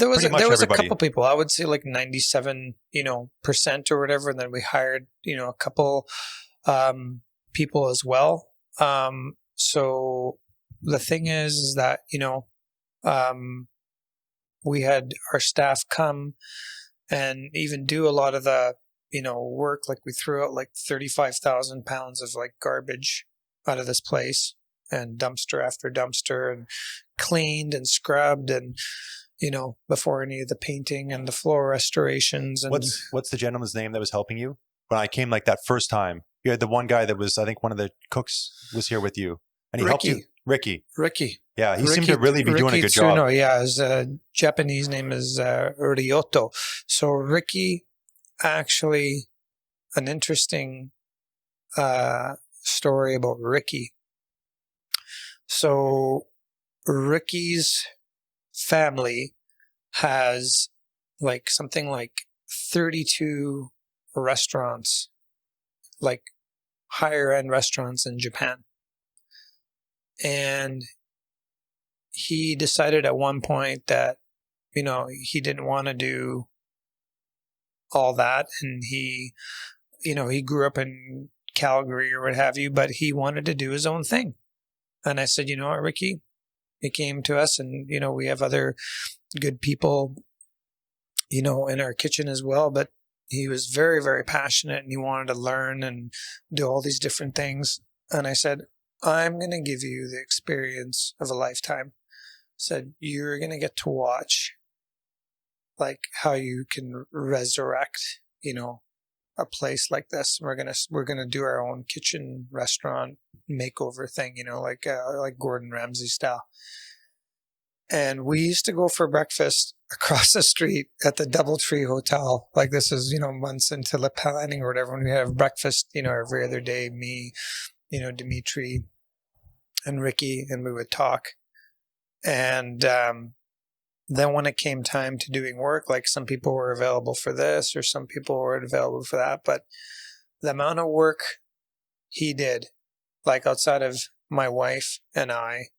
B: was a couple people. I would say like 97, percent or whatever. And then we hired, a couple people as well. So the thing is that, we had our staff come and even do a lot of the, work. Like we threw out like 35,000 pounds of like garbage out of this place, and dumpster after dumpster, and cleaned and scrubbed, and before any of the painting and the floor restorations. And
A: what's the gentleman's name that was helping you when I came like that first time? You had the one guy that was, I think one of the cooks was here with you, and he helped you. Ricky. Yeah, he seemed to really be doing a good job.
B: Yeah, his Japanese name is Ryoto. So Ricky, actually, an interesting story about Ricky. So Ricky's family has like something like 32 restaurants, like higher end restaurants in Japan. And he decided at one point that, he didn't want to do all that. And he grew up in Calgary or what have you, but he wanted to do his own thing. And I said, what, Ricky? He came to us, and, we have other good people, in our kitchen as well. But he was very, very passionate, and he wanted to learn and do all these different things. And I said, I'm going to give you the experience of a lifetime. I said, you're going to get to watch like how you can resurrect, a place like this. We're gonna do our own kitchen restaurant makeover thing, like Gordon Ramsay style. And we used to go for breakfast across the street at the DoubleTree Hotel. Like, this is, months into the planning or whatever. When we have breakfast, every other day, me, Dimitri and Ricky, and we would talk. And then when it came time to doing work, like some people were available for this or some people were available for that. But the amount of work he did, like outside of my wife and I,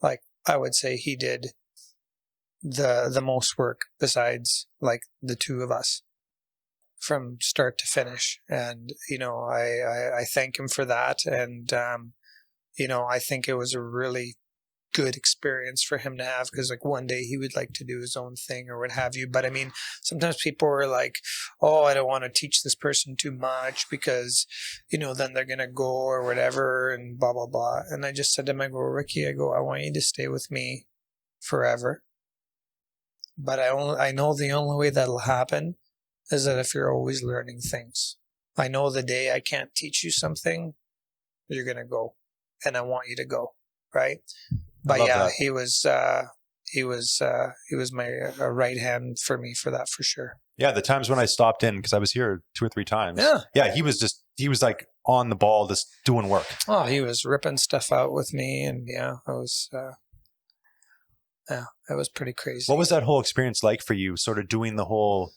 B: like I would say he did the most work besides like the two of us from start to finish. And, I thank him for that. And, I think it was a really good experience for him to have, because like one day he would like to do his own thing or what have you. But I mean, sometimes people are like, oh, I don't want to teach this person too much because, then they're going to go or whatever and blah, blah, blah. And I just said to him, I go, Ricky, I want you to stay with me forever. But I know the only way that'll happen is that if you're always learning things. I know the day I can't teach you something, you're going to go, and I want you to go. Right.
A: I
B: But
A: love
B: yeah,
A: that.
B: he was my right hand for me for that, for sure.
A: Yeah, the times when I stopped in, because I was here 2 or 3 times.
B: Yeah.
A: He was like on the ball, just doing work.
B: Oh, he was ripping stuff out with me, and it was pretty crazy.
A: What was that whole experience like for you, sort of doing the whole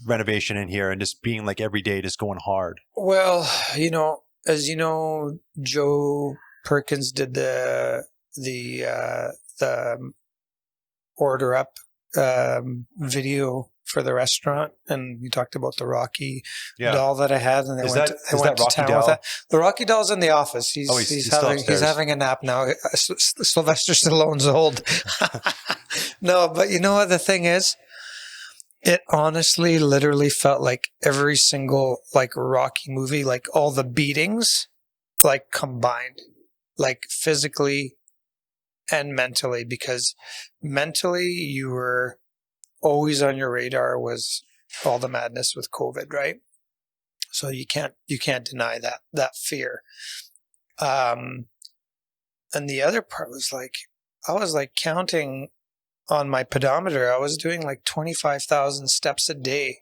A: renovation in here and just being like every day just going hard?
B: Well, as you know, Joe Perkins did the order up video for the restaurant, and we talked about the Rocky doll that I had, and they went to town with that. The Rocky doll's in the office. He's having a nap now. Sylvester Stallone's old. No, but you know what the thing is? It honestly literally felt like every single like Rocky movie, like all the beatings like combined, like physically and mentally, because mentally you were always on your radar was all the madness with COVID, right? So you can't deny that fear. And the other part was like, I was like counting on my pedometer. I was doing like 25,000 steps a day,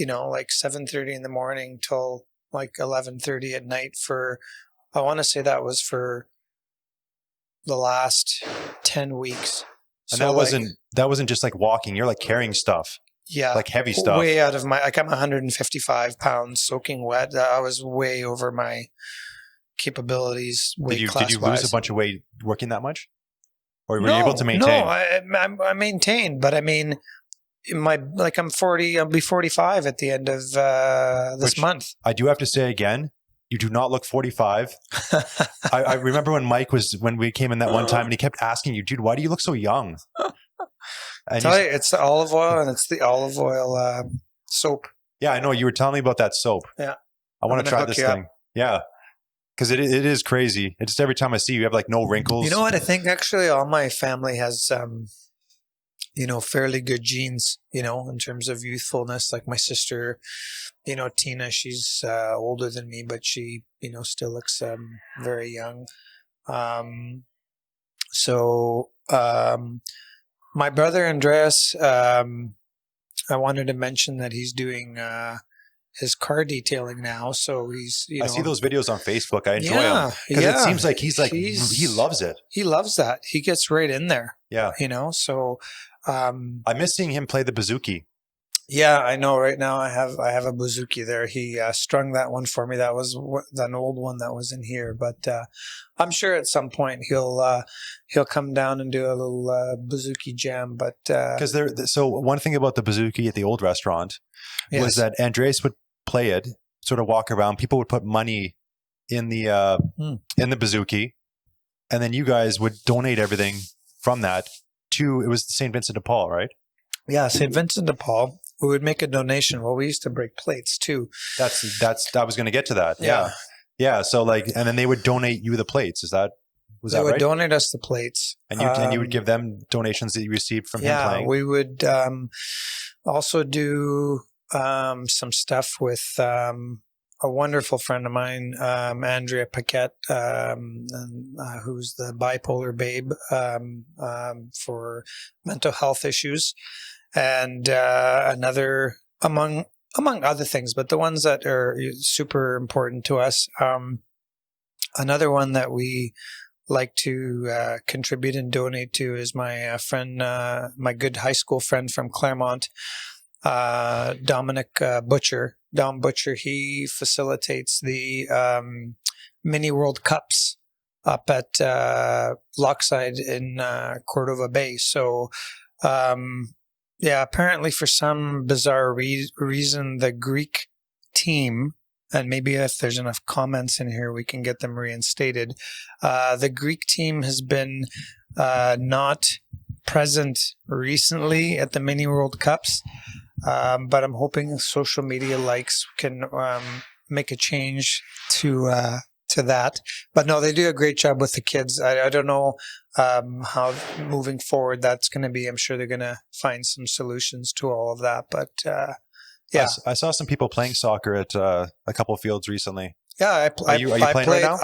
B: like 7:30 in the morning till like 11:30 at night I want to say that was for the last 10 weeks.
A: And
B: so
A: that wasn't just like walking. You're like carrying stuff.
B: Yeah.
A: Like heavy stuff.
B: Way out of I'm 155 pounds soaking wet. I was way over my capabilities. Did you
A: lose a bunch of weight working that much? Or were you able to maintain?
B: No, I maintained, but I mean, I'm 40, I'll be 45 at the end of this month.
A: I do have to say again, you do not look 45. I remember when we came in that one time and he kept asking you, dude, why do you look so young? And
B: it's the olive oil, and it's the olive oil soap.
A: Yeah, I know. You were telling me about that soap.
B: Yeah.
A: I want to try this thing. Yeah. Because it is crazy. It's just every time I see you have like no wrinkles.
B: You know what? I think actually all my family has, fairly good genes, in terms of youthfulness. Like my sister, Tina, she's older than me, but she, still looks very young. My brother Andreas, I wanted to mention that he's doing his car detailing now. So he's, I
A: see those videos on Facebook. I enjoy them because it seems like he loves it.
B: He loves that. He gets right in there.
A: Yeah.
B: So
A: I miss seeing him play the bouzouki.
B: Yeah, I know. Right now I have a bouzouki there. He strung that one for me. That was an old one that was in here, but I'm sure at some point he'll come down and do a little bouzouki jam. But
A: so one thing about the bouzouki at the old restaurant was that Andreas would play it, sort of walk around. People would put money in the bouzouki, and then you guys would donate everything from that to, it was St. Vincent de Paul, right?
B: Yeah, St. Vincent de Paul. We would make a donation. Well, we used to break plates too.
A: I was going to get to that. Yeah. So and then they would donate you the plates. Was that right?
B: They would donate us the plates.
A: And you would give them donations that you received from him playing? Yeah,
B: we would also do some stuff with a wonderful friend of mine, Andrea Paquette, who's the bipolar babe for mental health issues. And another, among other things, but the ones that are super important to us, another one that we like to contribute and donate to is my friend, my good high school friend from Claremont, Dominic Butcher. Dom Butcher, he facilitates the mini World Cups up at Lochside in Cordova Bay. So, apparently for some bizarre reason, the Greek team, and maybe if there's enough comments in here, we can get them reinstated. The Greek team has been not present recently at the Mini World Cups, but I'm hoping social media likes can make a change to that. But no, they do a great job with the kids. I don't know how moving forward that's going to be. I'm sure they're going to find some solutions to all of that. But
A: I saw some people playing soccer at a couple of fields recently.
B: Yeah,
A: Are you playing right now?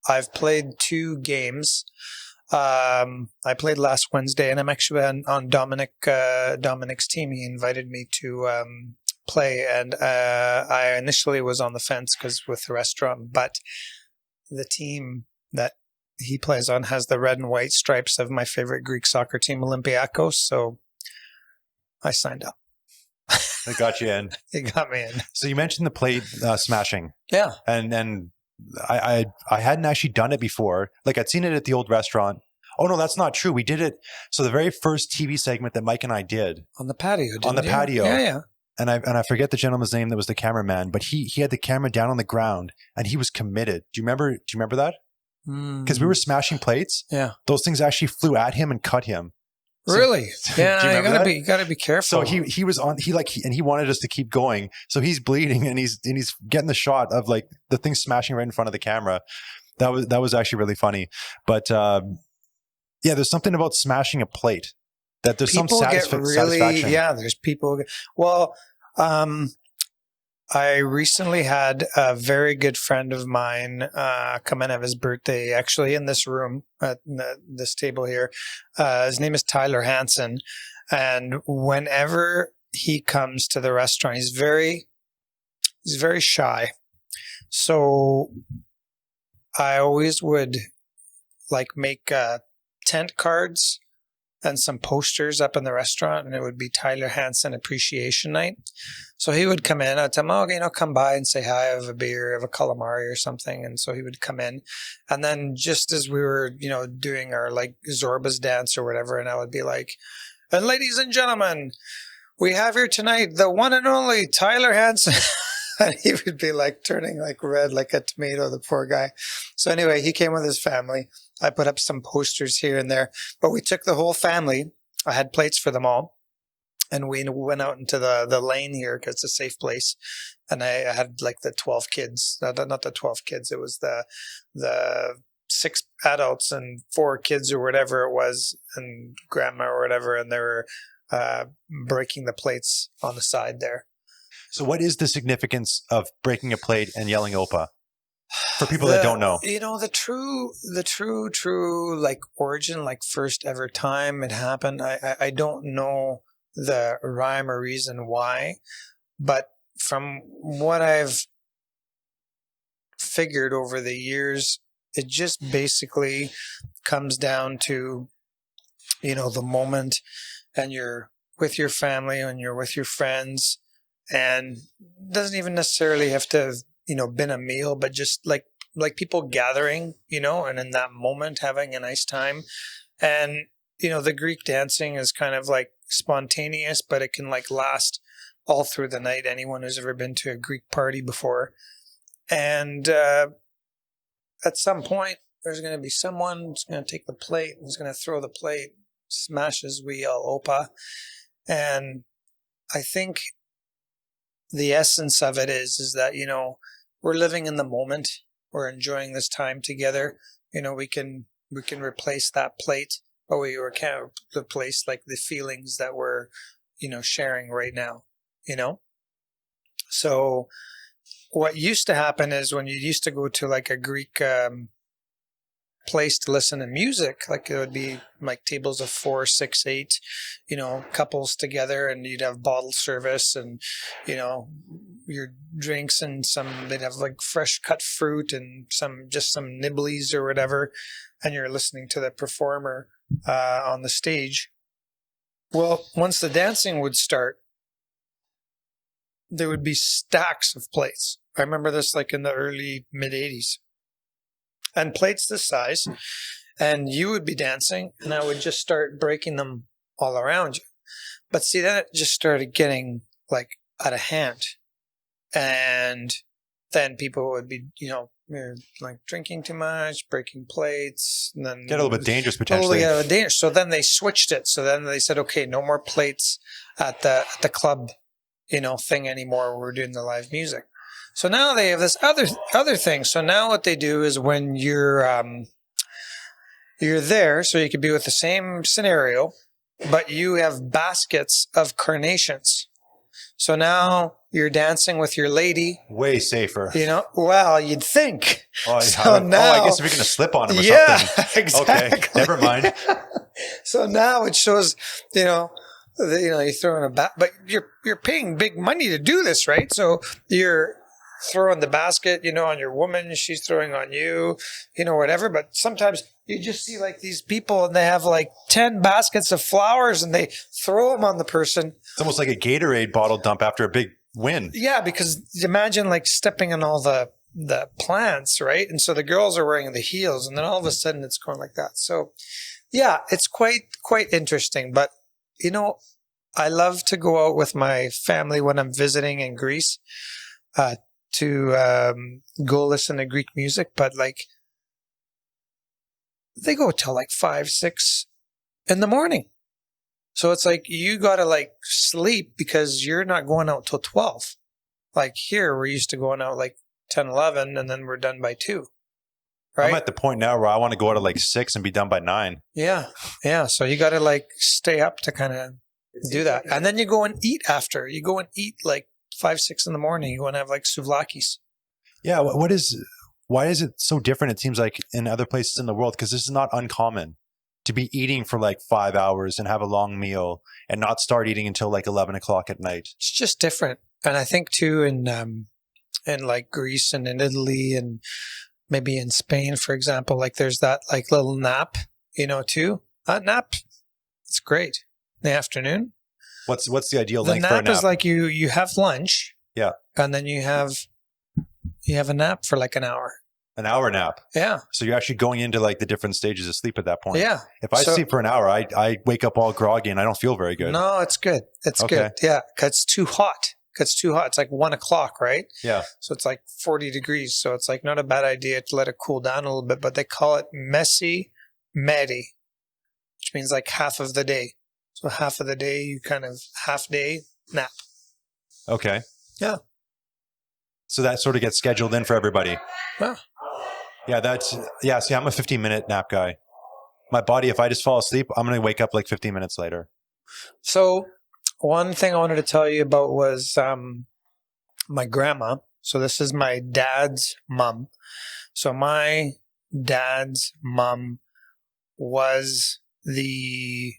B: I've played 2 games. I played last Wednesday, and I'm actually on Dominic's team. He invited me to play, and I initially was on the fence because with the restaurant, but the team that he plays on has the red and white stripes of my favorite Greek soccer team, Olympiacos. So I signed up.
A: They got you in.
B: It got me in.
A: So you mentioned the plate smashing.
B: Yeah.
A: And I hadn't actually done it before. Like I'd seen it at the old restaurant. Oh no, that's not true. We did it. So the very first TV segment that Mike and I did
B: On the patio,
A: on the patio.
B: Yeah.
A: And I forget the gentleman's name that was the cameraman, but he had the camera down on the ground and he was committed. Do you remember that? Because we were smashing plates.
B: Yeah.
A: Those things actually flew at him and cut him. So,
B: really? Yeah,
A: do you
B: you gotta be careful.
A: So he was on and he wanted us to keep going. So he's bleeding and he's getting the shot of like the thing smashing right in front of the camera. That was actually really funny. But yeah, there's something about smashing a plate that there's
B: people
A: some
B: get
A: satisfaction.
B: Yeah, there's people. Well, I recently had a very good friend of mine come in have his birthday, actually in this room at this table here. His name is Tyler Hansen, and whenever he comes to the restaurant, he's very shy. So I always would like make tent cards and some posters up in the restaurant, and it would be Tyler Hansen Appreciation Night. So he would come in, I'd tell him, okay, come by and say hi, I have a beer, I have a calamari or something. And so he would come in. And then just as we were, doing our like Zorba's dance or whatever, and I would be like, and ladies and gentlemen, we have here tonight the one and only Tyler Hansen. And he would be like turning like red like a tomato, the poor guy. So anyway, he came with his family. I put up some posters here and there, but we took the whole family. I had plates for them all. And we went out into the lane here because it's a safe place. And I had like the 12 kids, not the 12 kids. It was the 6 adults and 4 kids or whatever it was, and grandma or whatever. And they were breaking the plates on the side there.
A: So what is the significance of breaking a plate and yelling Opa? For people that don't know.
B: The true like origin, like first ever time it happened. I don't know the rhyme or reason why, but from what I've figured over the years, it just basically comes down to, the moment, and you're with your family and you're with your friends, and it doesn't even necessarily have to have, been a meal, but just like people gathering, and in that moment having a nice time. And, the Greek dancing is kind of like spontaneous, but it can like last all through the night. Anyone who's ever been to a Greek party before. And at some point, there's going to be someone who's going to take the plate, who's going to throw the plate, smashes, we yell Opa. And I think the essence of it is that, we're living in the moment. We're enjoying this time together. We can replace that plate, but we can't replace like the feelings that we're, sharing right now, So what used to happen is when you used to go to like a Greek place to listen to music, like it would be like tables of 4, 6, 8, couples together, and you'd have bottle service and, your drinks, and they'd have like fresh cut fruit and some nibblies or whatever. And you're listening to the performer on the stage. Well, once the dancing would start, there would be stacks of plates. I remember this like in the early mid 80s. And plates this size, and you would be dancing, and I would just start breaking them all around you. But see, then it just started getting like out of hand, and then people would be, like drinking too much, breaking plates, and then
A: Get a little bit dangerous potentially.
B: Dangerous. So then they switched it. So then they said, okay, no more plates at the club, thing anymore. We're doing the live music. So now they have this other thing. So now what they do is when you're there, so you could be with the same scenario, but you have baskets of carnations. So now you're dancing with your lady.
A: Way safer.
B: Well, you'd think.
A: Oh,
B: So now,
A: I guess we're going to slip on him or
B: yeah,
A: something.
B: exactly.
A: Okay, never mind.
B: So now it shows, you're throwing a bat, but you're paying big money to do this, right? So you're throwing the basket, on your woman, she's throwing on you, whatever. But sometimes you just see like these people and they have like 10 baskets of flowers and they throw them on the person.
A: It's almost like a Gatorade bottle dump after a big win.
B: Yeah, because imagine like stepping on all the plants, right? And so the girls are wearing the heels and then all of a sudden it's going like that. So yeah, it's quite interesting. But, I love to go out with my family when I'm visiting in Greece to go listen to Greek music. But like, they go till like 5, 6 in the morning. So it's like you got to like sleep because you're not going out till 12. Like here, we're used to going out like 10, 11, and then we're done by 2. Right?
A: I'm at the point now where I want to go out at like 6 and be done by 9.
B: Yeah. Yeah. So you got to like stay up to kind of do that. And then you go and eat after. You go and eat like 5, 6 in the morning. You want to have like souvlakis.
A: Yeah. Why is it so different? It seems like in other places in the world, because this is not uncommon to be eating for like 5 hours and have a long meal and not start eating until like 11 o'clock at night.
B: It's just different. And I think too in like Greece and in Italy and maybe in Spain, for example, like there's that like little nap, too. That nap, it's great. In the afternoon.
A: What's the ideal
B: The
A: length for a
B: nap
A: nap?
B: is like you have lunch.
A: Yeah.
B: And then you have a nap for like an hour.
A: An hour nap.
B: Yeah.
A: So you're actually going into like the different stages of sleep at that point.
B: Yeah.
A: If I sleep for an hour, I wake up all groggy and I don't feel very good.
B: No, it's good. It's good. Yeah. Cause it's too hot. It's like 1 o'clock, right?
A: Yeah.
B: So it's like 40 degrees. So it's like not a bad idea to let it cool down a little bit, but they call it mesi meri, which means like half of the day. So half of the day, you kind of half day nap.
A: Okay.
B: Yeah.
A: So that sort of gets scheduled in for everybody.
B: Yeah.
A: See, I'm a 15-minute nap guy. My body, if I just fall asleep, I'm going to wake up like 15 minutes later.
B: So one thing I wanted to tell you about was my grandma. So this is my dad's mom. So my dad's mom was the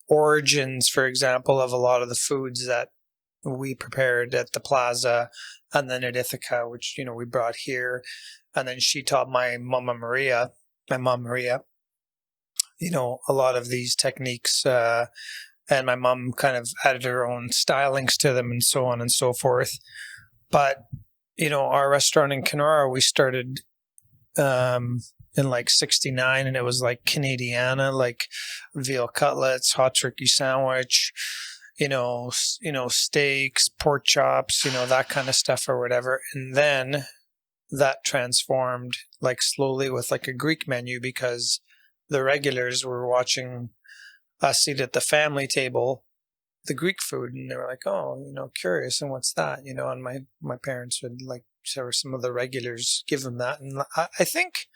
B: origins, for example, of a lot of the foods that we prepared at the plaza and then at Ithaka, which, we brought here. And then she taught my mom Maria, a lot of these techniques. And my mom kind of added her own stylings to them and so on and so forth. But, our restaurant in Kenora, we started in like 69, and it was like Canadiana, like veal cutlets, hot turkey sandwich, steaks, pork chops, that kind of stuff or whatever. And then that transformed like slowly with like a Greek menu because the regulars were watching us eat at the family table, the Greek food, and they were like, oh, curious, and what's that? And my parents would like, so some of the regulars give them that. And I think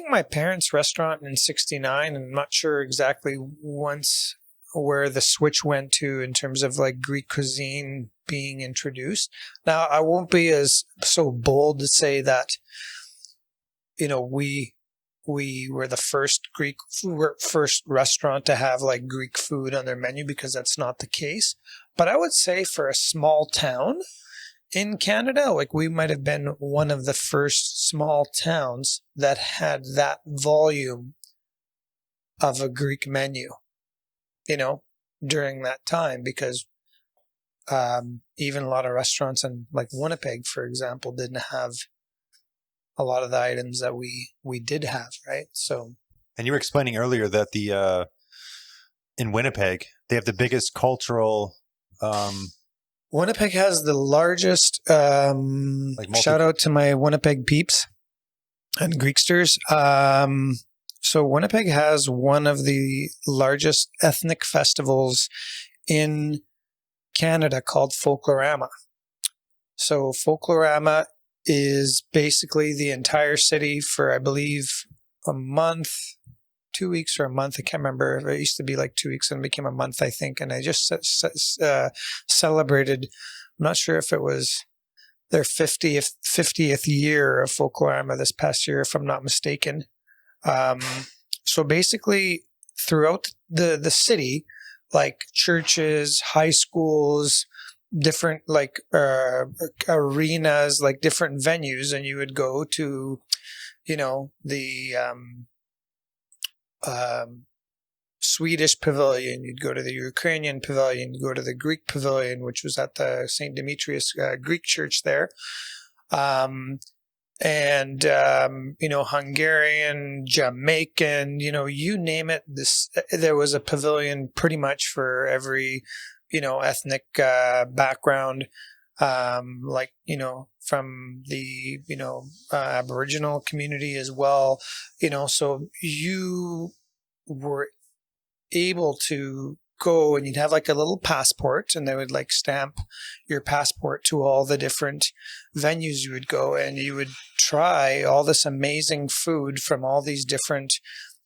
B: my parents' restaurant in 69, I'm not sure exactly once where the switch went to in terms of like Greek cuisine being introduced. Now, I won't be as so bold to say that, we were the first restaurant to have like Greek food on their menu, because that's not the case. But I would say for a small town in Canada, like we might have been one of the first small towns that had that volume of a Greek menu, during that time, because even a lot of restaurants in like Winnipeg, for example, didn't have a lot of the items that we did have, right? So,
A: and you were explaining earlier that in Winnipeg they have the biggest cultural.
B: Winnipeg has the largest. Shout out to my Winnipeg peeps and Greeksters. So Winnipeg has one of the largest ethnic festivals in Canada called Folklorama. So Folklorama is basically the entire city for, I believe, a month, 2 weeks or a month. I can't remember. It used to be like 2 weeks and it became a month, I think. And I just celebrated I'm not sure if it was their 50th year of Folklorama this past year, if I'm not mistaken. So basically, throughout the city, like churches, high schools, different like arenas, like different venues, and you would go to, the Swedish pavilion, you'd go to the Ukrainian pavilion, you'd go to the Greek pavilion, which was at the St. Demetrius Greek church there. Hungarian, Jamaican, you name it. There was a pavilion pretty much for every, ethnic background, from the, Aboriginal community as well, so you were able to go and you'd have like a little passport, and they would like stamp your passport to all the different venues you would go, and you would try all this amazing food from all these different,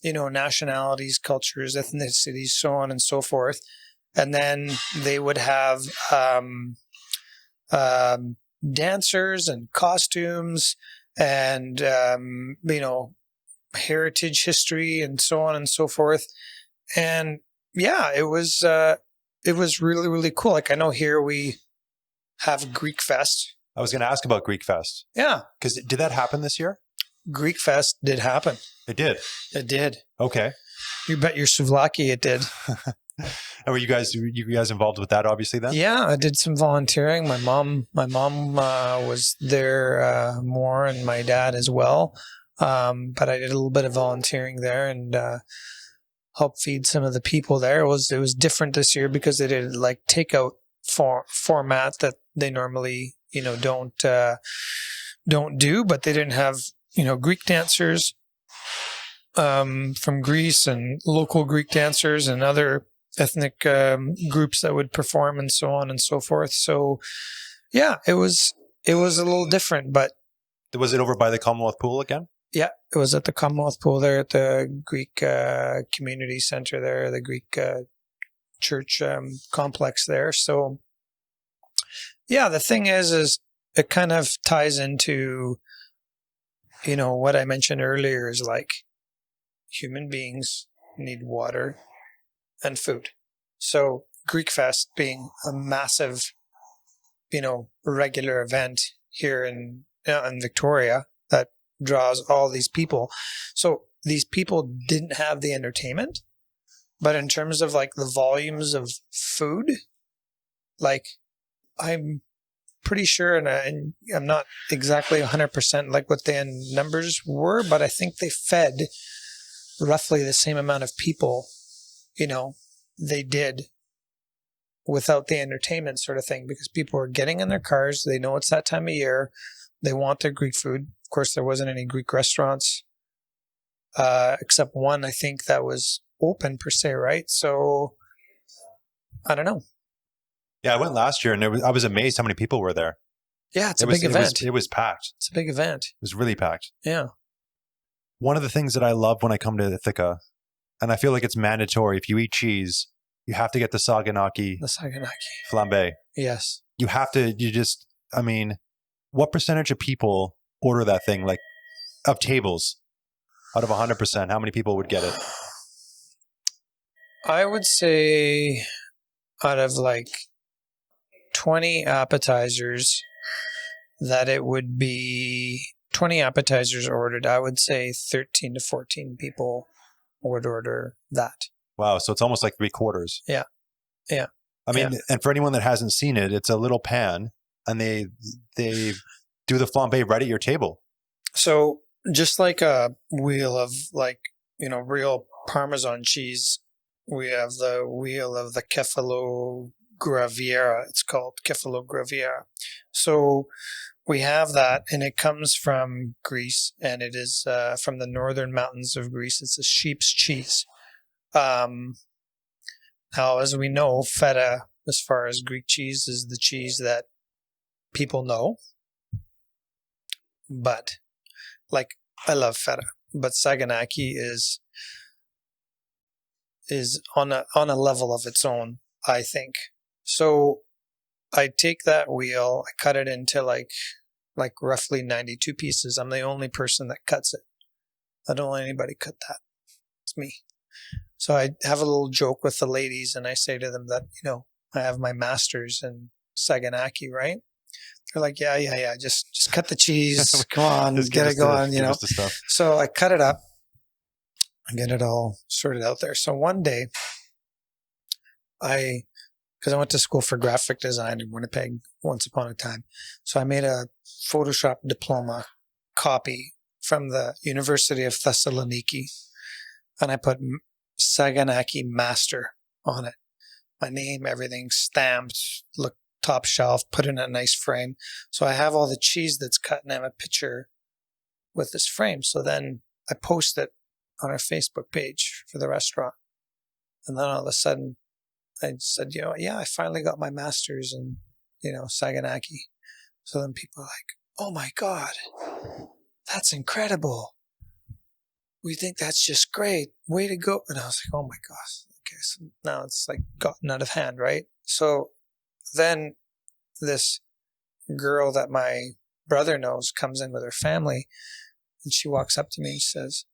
B: nationalities, cultures, ethnicities, so on and so forth. And then they would have dancers and costumes and, heritage history and so on and so forth. And yeah, it was really, really cool. Like, I know here we have Greek Fest.
A: I was going to ask about Greek Fest.
B: Yeah.
A: Because did that happen this year?
B: Greek Fest did happen.
A: It did?
B: It did.
A: Okay.
B: You bet your souvlaki it did.
A: And were you guys involved with that, obviously, then?
B: Yeah, I did some volunteering. My mom was there more, and my dad as well. But I did a little bit of volunteering there and helped feed some of the people there. It was different this year because they did like takeout format that they normally don't do. But they didn't have Greek dancers from Greece and local Greek dancers and other ethnic groups that would perform and so on and so forth. So yeah, it was a little different. But
A: was it over by the Commonwealth Pool again?
B: Yeah, it was at the Commonwealth Pool there at the Greek Community Center there, the Greek church complex there. So, yeah, the thing is it kind of ties into, what I mentioned earlier is like human beings need water and food. So Greek Fest being a massive, regular event here in Victoria that draws all these people. So these people didn't have the entertainment, but in terms of like the volumes of food, like I'm pretty sure, and I'm not exactly 100% like what the numbers were, but I think they fed roughly the same amount of people, they did without the entertainment sort of thing, because people were getting in their cars. They know it's that time of year. They want their Greek food. Of course, there wasn't any Greek restaurants, except one, I think, that was open per se, right? So, I don't know.
A: Yeah, I went last year, and I was amazed how many people were there.
B: Yeah, it's a big event.
A: It was packed.
B: It's a big event.
A: It was really packed.
B: Yeah.
A: One of the things that I love when I come to Ithaka, and I feel like it's mandatory, if you eat cheese, you have to get the saganaki flambe.
B: Yes.
A: You have to, what percentage of people order that thing, like, of tables? Out of 100%, how many people would get it?
B: I would say out of like 20 appetizers, that it would be 20 appetizers ordered. I would say 13 to 14 people would order that.
A: Wow. So it's almost like 3/4.
B: Yeah. Yeah.
A: And for anyone that hasn't seen it, it's a little pan, and they do the flambe right at your table.
B: So just like a wheel of real Parmesan cheese, we have the wheel of the Kefalo Graviera. It's called Kefalo Graviera. So we have that, and it comes from Greece, and it is from the northern mountains of Greece. It's a sheep's cheese. Now, as we know, feta, as far as Greek cheese, is the cheese that people know. But, I love feta, but saganaki is on a level of its own, I think. So I take that wheel, I cut it into like roughly 92 pieces. I'm the only person that cuts it. I don't let anybody cut that. It's me. So I have a little joke with the ladies, and I say to them that, I have my master's in Saganaki, right? They're like, yeah. Just cut the cheese. Come on, get it going,
A: give us the stuff.
B: So I cut it up and get it all sorted out there. So one day, because I went to school for graphic design in Winnipeg once upon a time. So I made a Photoshop diploma copy from the University of Thessaloniki, and I put Saganaki Master on it. My name, everything stamped, look top shelf, put in a nice frame. So I have all the cheese that's cut, and I have a picture with this frame. So then I post it on our Facebook page for the restaurant. And then all of a sudden, I said, I finally got my master's in, Saganaki. So then people are like, oh my God, that's incredible. We think that's just great. Way to go. And I was like, oh my gosh. Okay, so now it's like gotten out of hand, right? So then this girl that my brother knows comes in with her family, and she walks up to me and says,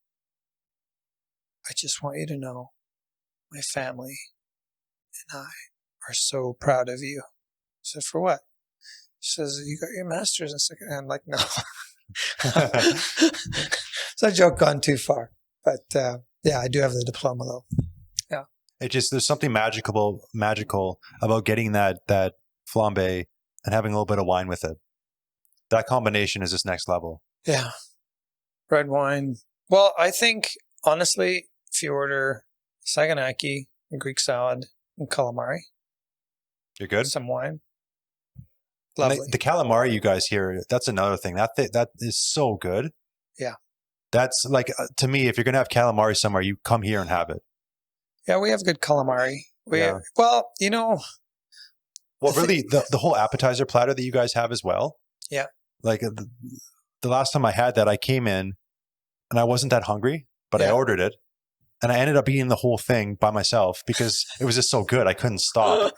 B: I just want you to know my family and I are so proud of you. I said, for what? She says, you got your master's in second. I'm like, no. So I joke gone too far. But I do have the diploma though. Yeah.
A: There's something magical about getting that flambe and having a little bit of wine with it. That combination is just next level.
B: Yeah. Red wine. Well, I think, honestly, if you order Saganaki, Greek salad, and calamari,
A: you're good.
B: Some wine. Lovely.
A: The calamari you guys here, that's another thing. That is so good.
B: Yeah.
A: That's like, to me, if you're going to have calamari somewhere, you come here and have it.
B: Yeah, we have good calamari. Well,
A: really, the whole appetizer platter that you guys have as well.
B: Yeah.
A: Like the last time I had that, I came in and I wasn't that hungry, but I ordered it. And I ended up eating the whole thing by myself because it was just so good. I couldn't stop.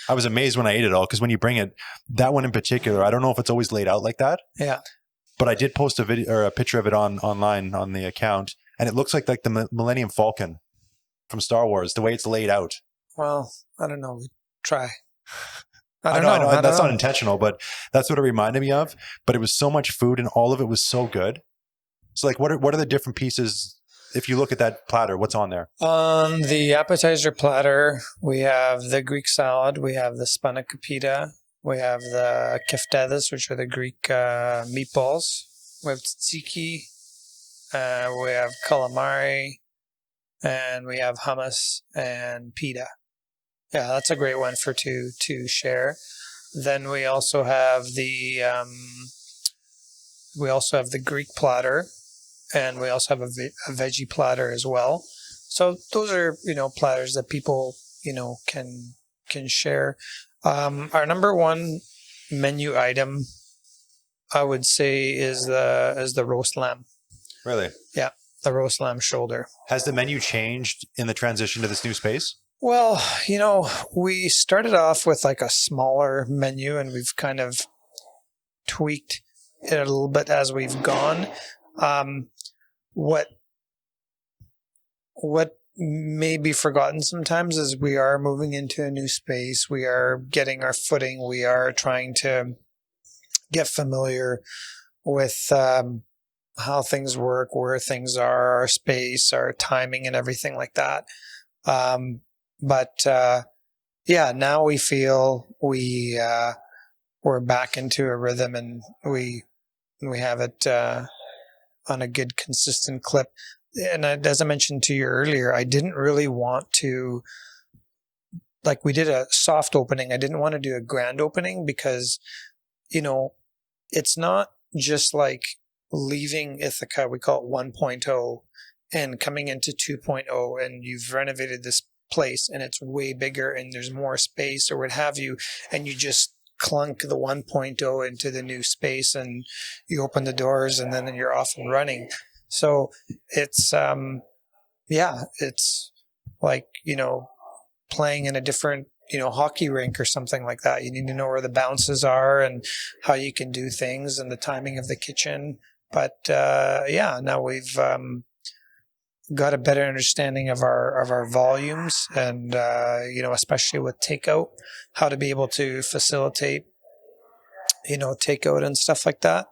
A: I was amazed when I ate it all because when you bring it, that one in particular, I don't know if it's always laid out like that.
B: Yeah.
A: But I did post a video or a picture of it online on the account, and it looks like the Millennium Falcon from Star Wars, the way it's laid out.
B: Well, I don't know. We try.
A: I know. That's not intentional, but that's what it reminded me of. But it was so much food, and all of it was so good. So, like, what are the different pieces? If you look at that platter, what's on there?
B: On the appetizer platter, we have the Greek salad, we have the spanakopita, we have the keftedes, which are the Greek meatballs. We have tzatziki, we have calamari, and we have hummus and pita. Yeah, that's a great one for two to share. Then we also have the Greek platter. And we also have a veggie platter as well. So those are, platters that people, can share. Our number one menu item, I would say, is the roast lamb.
A: Really?
B: Yeah, the roast lamb shoulder.
A: Has the menu changed in the transition to this new space?
B: Well, we started off with like a smaller menu, and we've kind of tweaked it a little bit as we've gone. What may be forgotten sometimes is we are moving into a new space. We are getting our footing. We are trying to get familiar with how things work, where things are, our space, our timing, and everything like that. Now we feel we're back into a rhythm, and we have it on a good, consistent clip. And as I mentioned to you earlier, I didn't really want to, we did a soft opening. I didn't want to do a grand opening because, it's not just like leaving Ithaka, we call it 1.0, and coming into 2.0, and you've renovated this place and it's way bigger and there's more space or what have you, and you just clunk the 1.0 into the new space and you open the doors and then you're off and running. So it's it's like, playing in a different hockey rink or something like that. You need to know where the bounces are and how you can do things and the timing of the kitchen. But now we've got a better understanding of our volumes and especially with takeout, how to be able to facilitate takeout and stuff like that.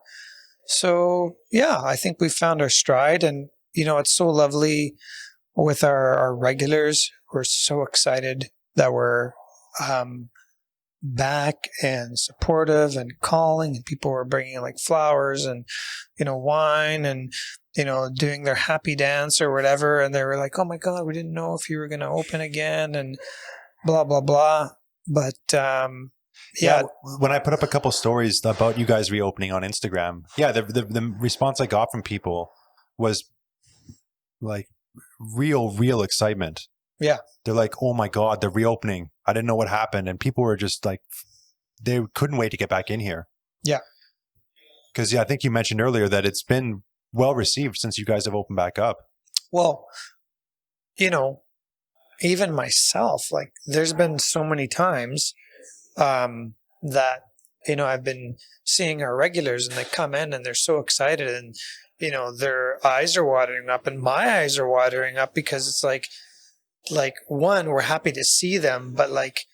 B: So yeah, I think we found our stride, and it's so lovely with our regulars. We're so excited that we're back and supportive and calling, and people were bringing like flowers and wine and doing their happy dance or whatever, and they were like, oh my god, we didn't know if you were going to open again and blah blah blah. But yeah,
A: when I put up a couple stories about you guys reopening on Instagram, the response I got from people was like real excitement.
B: Yeah.
A: They're like, oh my God, they're reopening. I didn't know what happened. And people were just like, they couldn't wait to get back in here.
B: Yeah.
A: Because I think you mentioned earlier that it's been well received since you guys have opened back up.
B: Well, even myself, like there's been so many times that, I've been seeing our regulars and they come in and they're so excited and, their eyes are watering up and my eyes are watering up because it's like one, we're happy to see them, but like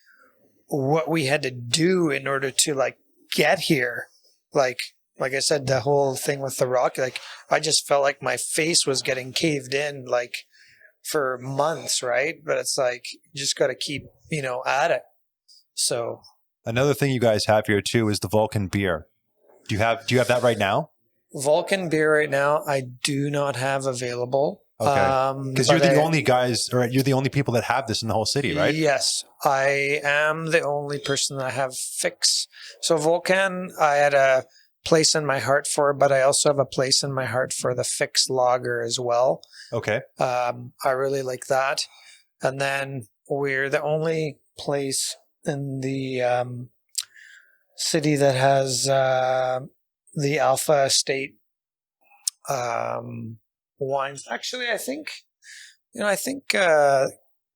B: what we had to do in order to like get here, like I said, the whole thing with the rock, like I just felt like my face was getting caved in like for months, right? But it's like you just got to keep at it. So
A: another thing you guys have here too is the Vulcan Beer. Do you have that right now?
B: Vulcan Beer right now I do not have available.
A: Okay. Because you're the only guys, or you're the only people that have this in the whole city, right?
B: Yes. I am the only person that have Fix. So Vulcan, I had a place in my heart for, but I also have a place in my heart for the Fix lager as well.
A: Okay.
B: I really like that. And then we're the only place in the city that has the Alpha Estate wines. Actually, I think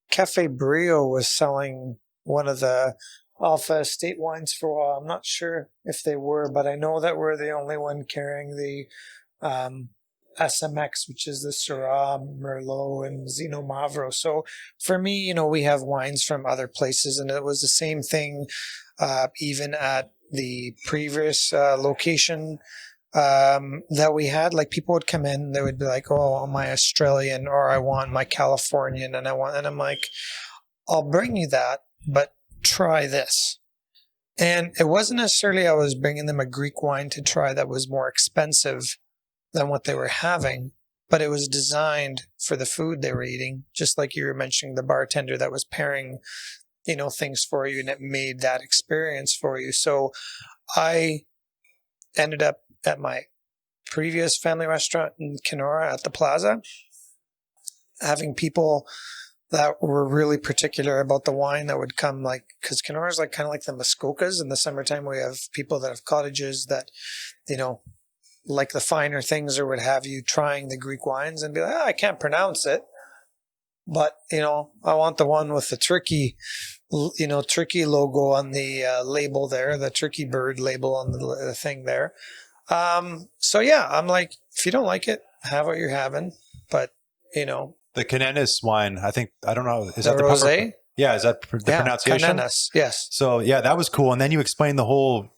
B: Cafe Brio was selling one of the Alpha Estate wines for a while. I'm not sure if they were, but I know that we're the only one carrying the SMX, which is the Syrah, Merlot, and Zino Mavro. So for me, we have wines from other places, and it was the same thing even at the previous location that we had. Like people would come in, they would be like, oh, my Australian, or I want my Californian, and I'm like, I'll bring you that, but try this. And it wasn't necessarily I was bringing them a Greek wine to try that was more expensive than what they were having, but it was designed for the food they were eating, just like you were mentioning the bartender that was pairing things for you, and it made that experience for you. So I ended up at my previous family restaurant in Kenora at the Plaza, having people that were really particular about the wine that would come, like, because Kenora is like kind of like the Muskokas. In the summertime, we have people that have cottages that, like the finer things, or would have you trying the Greek wines and be like, I can't pronounce it, but I want the one with the turkey logo on the label there, the turkey bird label on the thing there. So yeah, I'm like, if you don't like it, have what you're having. But
A: the Cananis wine, I don't know, is that the
B: rosé?
A: Yeah, is that the pronunciation?
B: Cananis, yes.
A: So yeah, that was cool. And then you explained the whole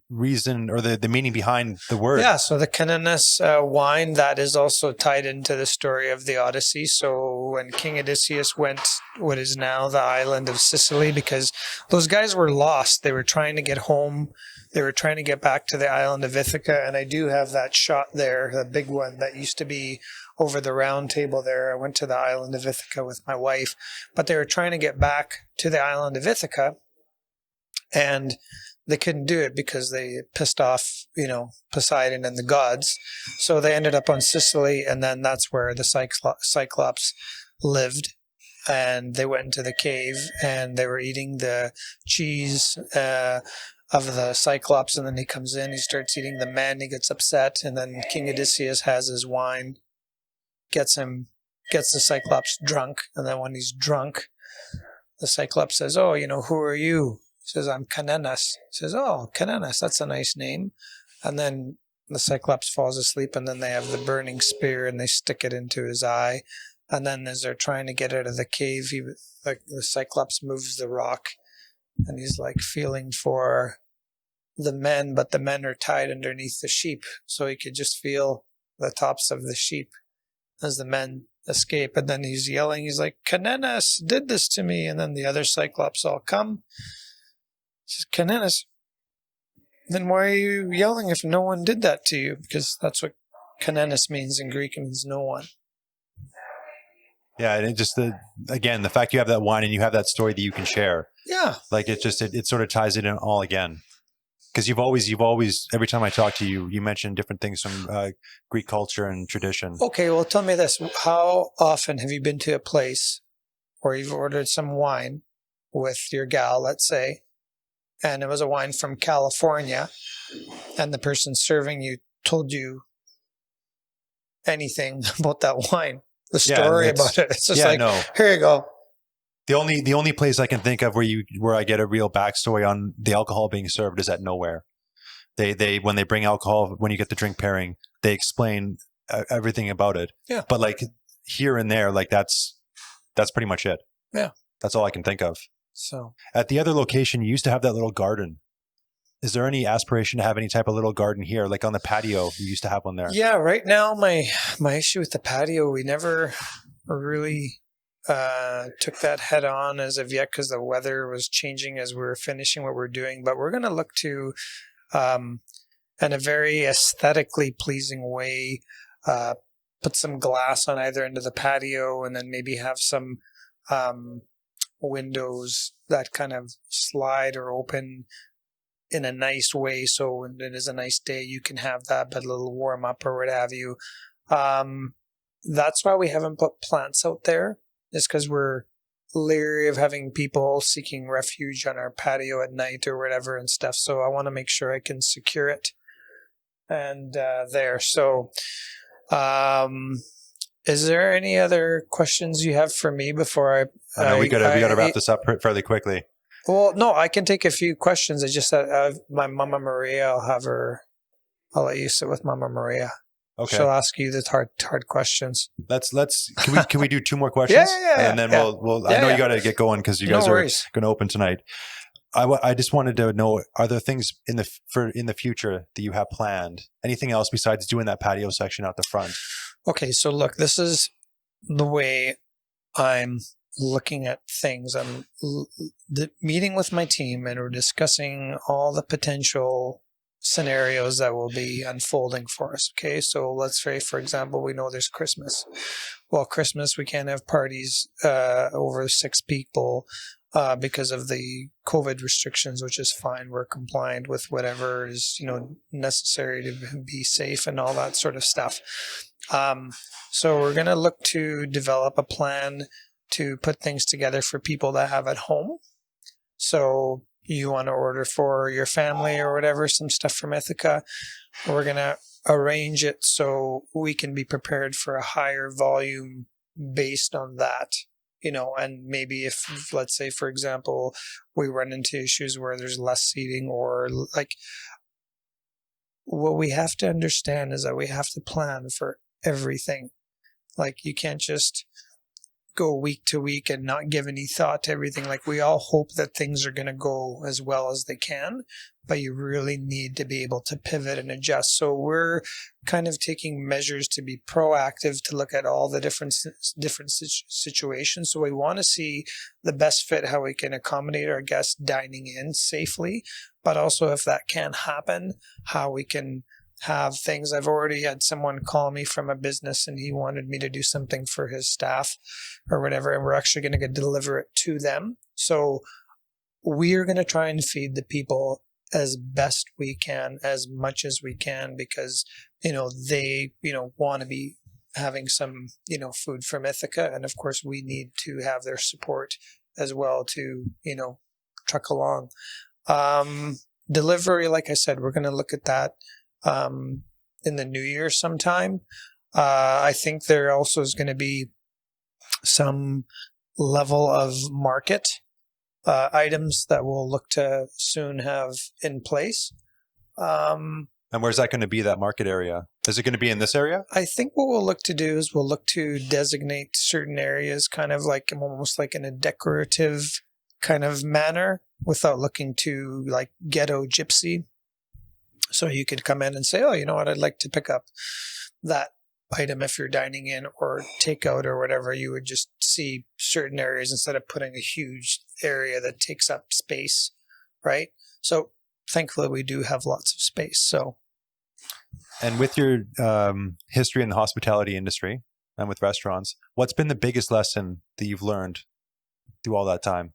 A: reason or the meaning behind the word.
B: Yeah, so the Cananis wine, that is also tied into the story of the Odyssey. So when King Odysseus went what is now the island of Sicily, because those guys were lost, they were trying to get home, they were trying to get back to the island of Ithaca, and I do have that shot there, the big one that used to be over the round table there. I went to the island of Ithaca with my wife, but they were trying to get back to the island of Ithaca, and they couldn't do it because they pissed off, Poseidon and the gods. So they ended up on Sicily, and then that's where the Cyclops lived. And they went into the cave, and they were eating the cheese of the Cyclops, and then he comes in, he starts eating the men, he gets upset, and then King Odysseus has his wine, gets the Cyclops drunk, and then when he's drunk, the Cyclops says, "Oh, who are you?" He says, "I'm Kanenas." He says, "Oh, Kanenas, that's a nice name." And then the Cyclops falls asleep, and then they have the burning spear, and they stick it into his eye. And then as they're trying to get out of the cave, the Cyclops moves the rock, and he's like feeling for the men, but the men are tied underneath the sheep, so he could just feel the tops of the sheep as the men escape. And then he's yelling, he's like, "Kanenas did this to me." And then the other Cyclops all come. He says, "Kanenas, then why are you yelling if no one did that to you?" Because that's what Kanenas means in Greek. It means no one.
A: Yeah, and it just again, the fact you have that wine and you have that story that you can share.
B: Yeah.
A: Like it sort of ties it in all again. Because you've always, every time I talk to you, you mention different things from Greek culture and tradition.
B: Okay, well, tell me this. How often have you been to a place where you've ordered some wine with your gal, let's say, and it was a wine from California, and the person serving you told you anything about that wine, the story about it? It's just here you go.
A: The only place I can think of where I get a real backstory on the alcohol being served is at Nowhere. They when they bring alcohol, when you get the drink pairing, they explain everything about it.
B: Yeah.
A: But like here and there, like that's pretty much it.
B: Yeah.
A: That's all I can think of.
B: So
A: at the other location, you used to have that little garden. Is there any aspiration to have any type of little garden here, like on the patio? You used to have one there.
B: Yeah. Right now, my issue with the patio, we never really took that head on as of yet because the weather was changing as we were finishing what we're doing. But we're going to look to, in a very aesthetically pleasing way, put some glass on either end of the patio, and then maybe have some windows that kind of slide or open in a nice way. So when it is a nice day, you can have that, but a little warm up or what have you. That's why we haven't put plants out there. Is because we're leery of having people seeking refuge on our patio at night or whatever and stuff. So I want to make sure I can secure it and there. So is there any other questions you have for me before
A: I know we gotta wrap this up fairly quickly.
B: Well, no, I can take a few questions. I just my Mama Maria. I'll let you sit with Mama Maria. Okay. She'll ask you the hard questions.
A: Can we do two more questions?
B: Yeah.
A: And then we'll I know you got to get going because you guys are going to open tonight. I just wanted to know, are there things in the future that you have planned? Anything else besides doing that patio section out the front?
B: Okay, so look, this is the way I'm looking at things. I'm meeting with my team and we're discussing all the potential scenarios that will be unfolding for us. Okay, so let's say, for example, we know there's Christmas. Well, Christmas, we can't have parties over 6 people because of the COVID restrictions, which is fine. We're compliant with whatever is necessary to be safe and all that sort of stuff. So we're going to look to develop a plan to put things together for people that have at home. So you want to order for your family or whatever, some stuff from Ithaka. We're going to arrange it so we can be prepared for a higher volume based on that, and maybe if, let's say, for example, we run into issues where there's less seating or what we have to understand is that we have to plan for everything. Like you can't just go week to week and not give any thought to everything. Like we all hope that things are going to go as well as they can, but you really need to be able to pivot and adjust. So we're kind of taking measures to be proactive, to look at all the different situations. So we want to see the best fit, how we can accommodate our guests dining in safely, but also if that can't happen, how we can have things. I've already had someone call me from a business and he wanted me to do something for his staff or whatever, and we're actually going to deliver it to them. So we are going to try and feed the people as best we can, as much as we can, because they want to be having some food from Ithaka, and of course we need to have their support as well to truck along. Delivery, like I said, we're going to look at that in the new year sometime. I think there also is going to be some level of market items that we'll look to soon have in place.
A: And where's that going to be, that market area? Is it going to be in this area?
B: I think what we'll look to do is we'll look to designate certain areas kind of like almost like in a decorative kind of manner without looking to like ghetto gypsy. So you could come in and say, oh, you know what, I'd like to pick up that item if you're dining in or takeout or whatever. You would just see certain areas instead of putting a huge area that takes up space, right? So thankfully we do have lots of space. So,
A: and with your history in the hospitality industry and with restaurants, what's been the biggest lesson that you've learned through all that time?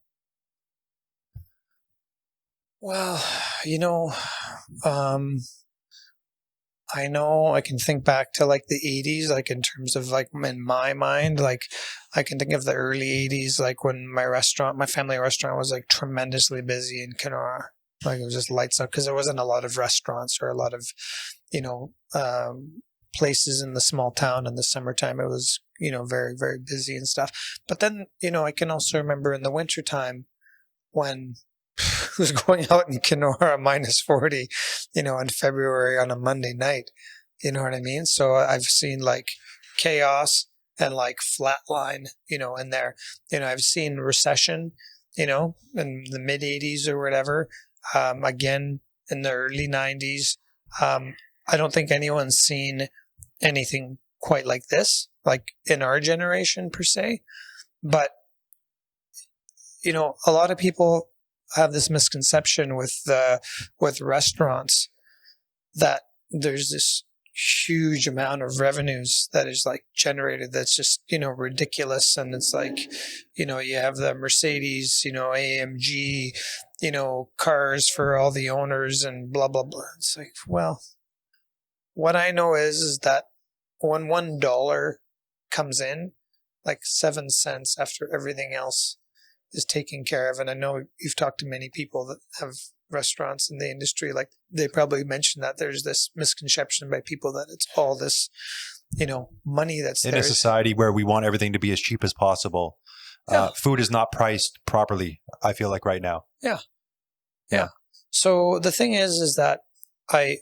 B: Well, you know, I know I can think back to like the 80s, like in terms of like in my mind, like I can think of the early 80s, like when my family restaurant was like tremendously busy in Kenora. Like it was just lights out because there wasn't a lot of restaurants or a lot of, places in the small town in the summertime. It was, very, very busy and stuff. But then, I can also remember in the wintertime when it was going out in Kenora -40, in February on a Monday night. You know what I mean? So I've seen like chaos and like flatline, in there. I've seen recession, in the mid 80s or whatever. Again, in the early 90s. I don't think anyone's seen anything quite like this, like in our generation per se. But, a lot of people have this misconception with restaurants that there's this huge amount of revenues that is like generated that's just ridiculous, and it's like you have the Mercedes AMG cars for all the owners and blah blah blah. It's like, well, what I know is that when $1 comes in, like 7 cents after everything else is taken care of. And I know you've talked to many people that have restaurants in the industry, like they probably mentioned that there's this misconception by people that it's all this, money that's
A: in
B: there.
A: A society where we want everything to be as cheap as possible.
B: Yeah.
A: Food is not priced properly, I feel like, right now.
B: Yeah. So the thing is that I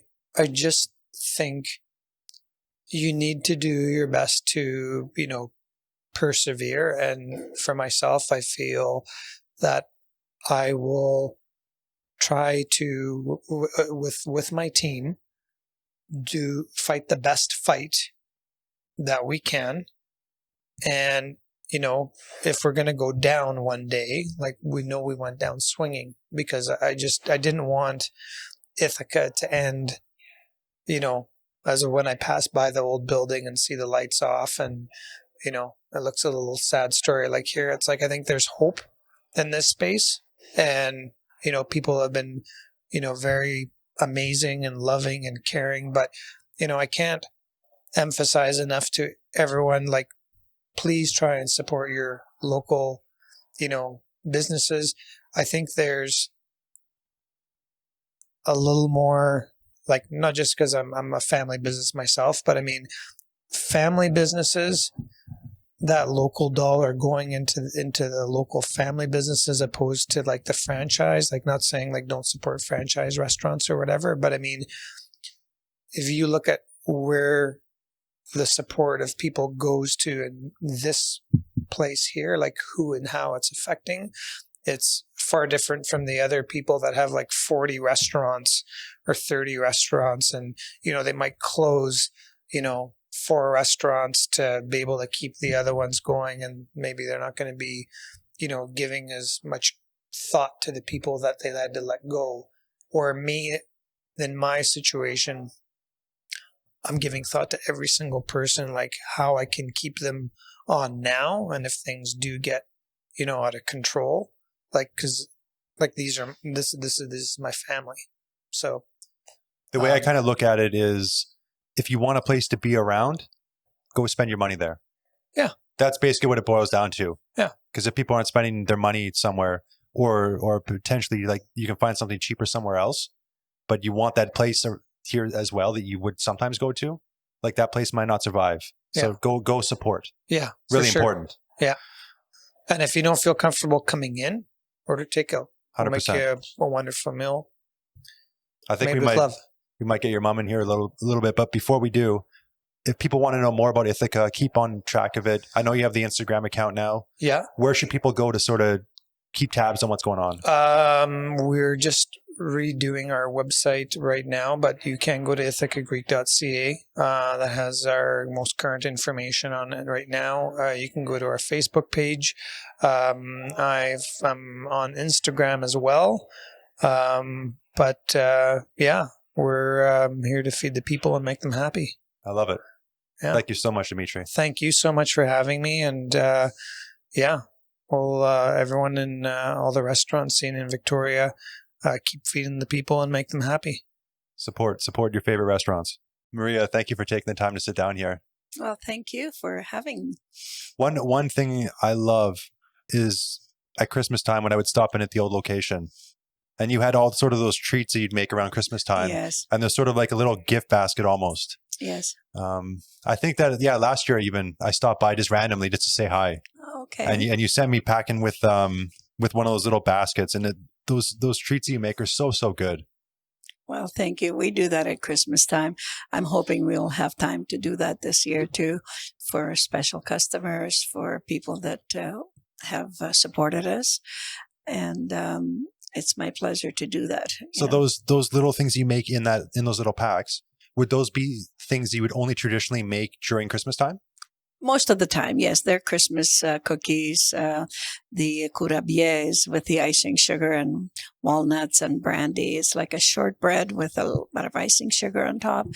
B: just think you need to do your best to, persevere. And for myself, I feel that I will try to, with my team, fight the best fight that we can. And, if we're going to go down one day, like we know we went down swinging, because I didn't want Ithaka to end, as of when I pass by the old building and see the lights off and, it looks a little sad story. Like here, it's like, I think there's hope in this space, and, people have been, very amazing and loving and caring, but, I can't emphasize enough to everyone, like, please try and support your local, businesses. I think there's a little more, like, not just because I'm a family business myself, but I mean, family businesses, that local dollar going into the local family business as opposed to like the franchise. Like, not saying like don't support franchise restaurants or whatever, but I mean, if you look at where the support of people goes to in this place here, like who and how it's affecting, it's far different from the other people that have like 40 restaurants or 30 restaurants, and they might close 4 restaurants to be able to keep the other ones going, and maybe they're not going to be giving as much thought to the people that they had to let go. Or me, in my situation, I'm giving thought to every single person, like how I can keep them on now, and if things do get out of control, like, because like this is my family. So
A: the way I kind of look at it is, if you want a place to be around, go spend your money there.
B: Yeah.
A: That's basically what it boils down to.
B: Yeah.
A: Because if people aren't spending their money somewhere, or potentially like you can find something cheaper somewhere else, but you want that place here as well that you would sometimes go to, like that place might not survive. So go support.
B: Yeah.
A: Really important.
B: Yeah. And if you don't feel comfortable coming in, Order takeout. We'll make
A: 100%.
B: you a wonderful meal.
A: I think
B: Made
A: we
B: with
A: might
B: love.
A: get your mom in here a little bit, but before we do, if people want to know more about Ithaka, keep on track of it. I know you have the Instagram account now.
B: Yeah.
A: Where should people go to sort of keep tabs on what's going on?
B: We're just redoing our website right now, but you can go to ithakagreek.ca. That has our most current information on it right now. You can go to our Facebook page. I'm on Instagram as well. Yeah, we're here to feed the people and make them happy.
A: I love it.
B: Yeah.
A: Thank you so much, Dimitri.
B: Thank you so much for having me. And well, everyone in all the restaurants seen in Victoria, keep feeding the people and make them happy.
A: Support your favorite restaurants. Maria, thank you for taking the time to sit down here.
C: Well, thank you for having me.
A: One thing I love is at Christmas time when I would stop in at the old location, and you had all sort of those treats that you'd make around Christmas time.
C: Yes.
A: And there's sort of like a little gift basket almost.
C: Yes.
A: I think that, last year even I stopped by just randomly just to say hi.
C: Okay.
A: And you sent me packing with one of those little baskets, and those treats that you make are so good.
C: Well, thank you. We do that at Christmas time. I'm hoping we'll have time to do that this year too, for special customers, for people that have supported us. And it's my pleasure to do that.
A: So those little things you make in those little packs, would those be things you would only traditionally make during Christmas time?
C: Most of the time, yes. They're Christmas cookies, the courabiers with the icing sugar and walnuts and brandy. It's like a shortbread with a little bit of icing sugar on top.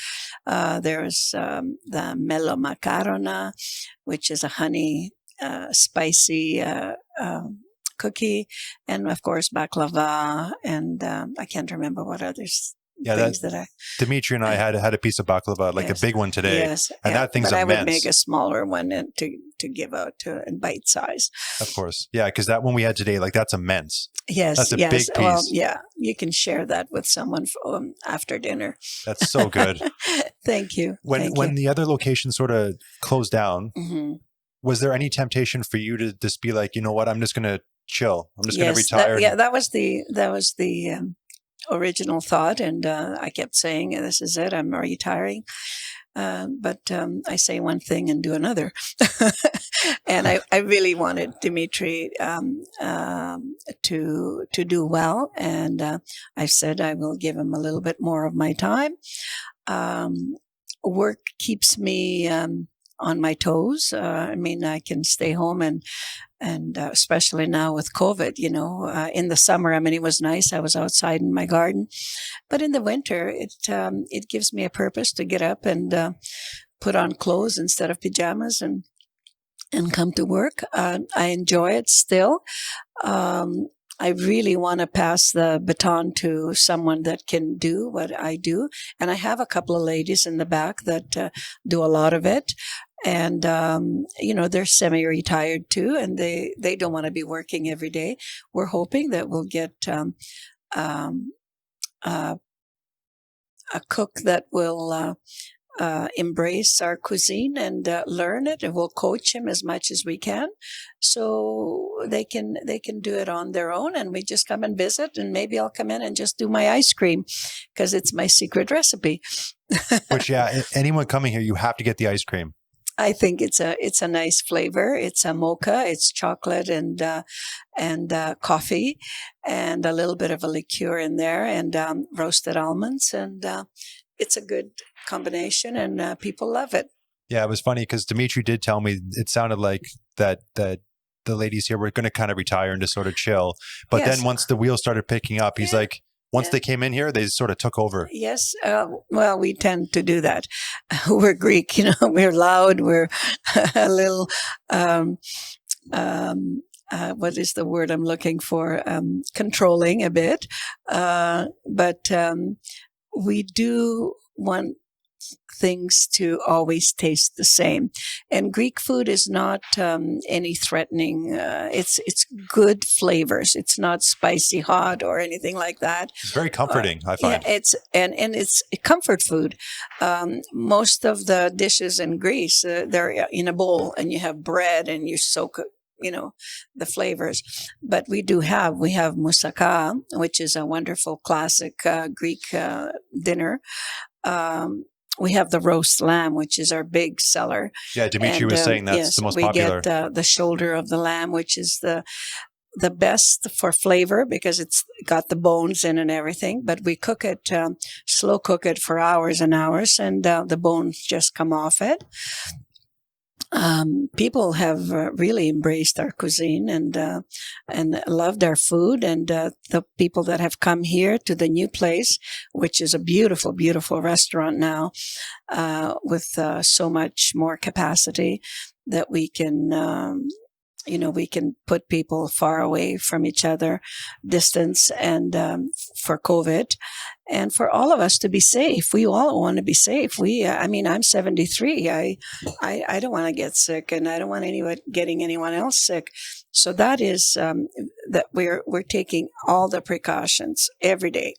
C: There's the mello macarona, which is a honey spicy cookie, and of course baklava, and I can't remember what others.
A: Dimitri and I had a piece of baklava, like a big one today.
C: Yes,
A: and that thing's
C: but
A: immense.
C: I would make a smaller one and to give out in bite size.
A: Of course, yeah, because that one we had today, like that's immense.
C: Yes,
A: that's a big piece.
C: Well, yeah, you can share that with someone after dinner.
A: That's so good.
C: Thank you.
A: When the other location sort of closed down,
C: mm-hmm.
A: was there any temptation for you to just be like, you know what, I'm just going to chill. I'm just going to retire.
C: That was the original thought, and I kept saying, "This is it. I'm retiring." But I say one thing and do another, and I really wanted Dimitri to do well, and I said I will give him a little bit more of my time. Work keeps me on my toes. I mean, I can stay home and especially now with COVID, in the summer, I mean, it was nice. I was outside in my garden, but in the winter, it gives me a purpose to get up and put on clothes instead of pajamas and come to work. I enjoy it still. I really want to pass the baton to someone that can do what I do. And I have a couple of ladies in the back that do a lot of it. And, they're semi-retired too, and they don't want to be working every day. We're hoping that we'll get a cook that will embrace our cuisine and learn it, and we'll coach him as much as we can, so they can do it on their own, and we just come and visit, and maybe I'll come in and just do my ice cream because it's my secret recipe.
A: Which, anyone coming here, you have to get the ice cream.
C: I think it's a nice flavor. It's a mocha. It's chocolate and coffee, and a little bit of a liqueur in there, and roasted almonds, and it's a good combination, and people love it.
A: Yeah, it was funny because Dimitri did tell me it sounded like that the ladies here were going to kind of retire and just sort of chill. But then once the wheels started picking up, he's like, once they came in here, they sort of took over.
C: Yes. Well, we tend to do that. We're Greek, we're loud. We're a little, what is the word I'm looking for? Controlling a bit. But we do want things to always taste the same, and Greek food is not any threatening. It's good flavors. It's not spicy hot or anything like that.
A: It's very comforting, I find.
C: Yeah, it's comfort food. Most of the dishes in Greece, they're in a bowl, and you have bread, and you soak the flavors. But we have moussaka, which is a wonderful classic Greek dinner. We have the roast lamb, which is our big seller.
A: Yeah, Dimitri was saying that's the most popular.
C: We get the shoulder of the lamb, which is the best for flavor because it's got the bones in and everything. But we cook it, slow cook it for hours and hours, and the bones just come off it. People have really embraced our cuisine and loved our food. And the people that have come here to the new place, which is a beautiful, beautiful restaurant now, with so much more capacity that we can. We can put people far away from each other, distance, and for COVID, and for all of us to be safe. We all want to be safe. I'm 73. I don't want to get sick, and I don't want anyone getting anyone else sick. So that is that we're taking all the precautions every day.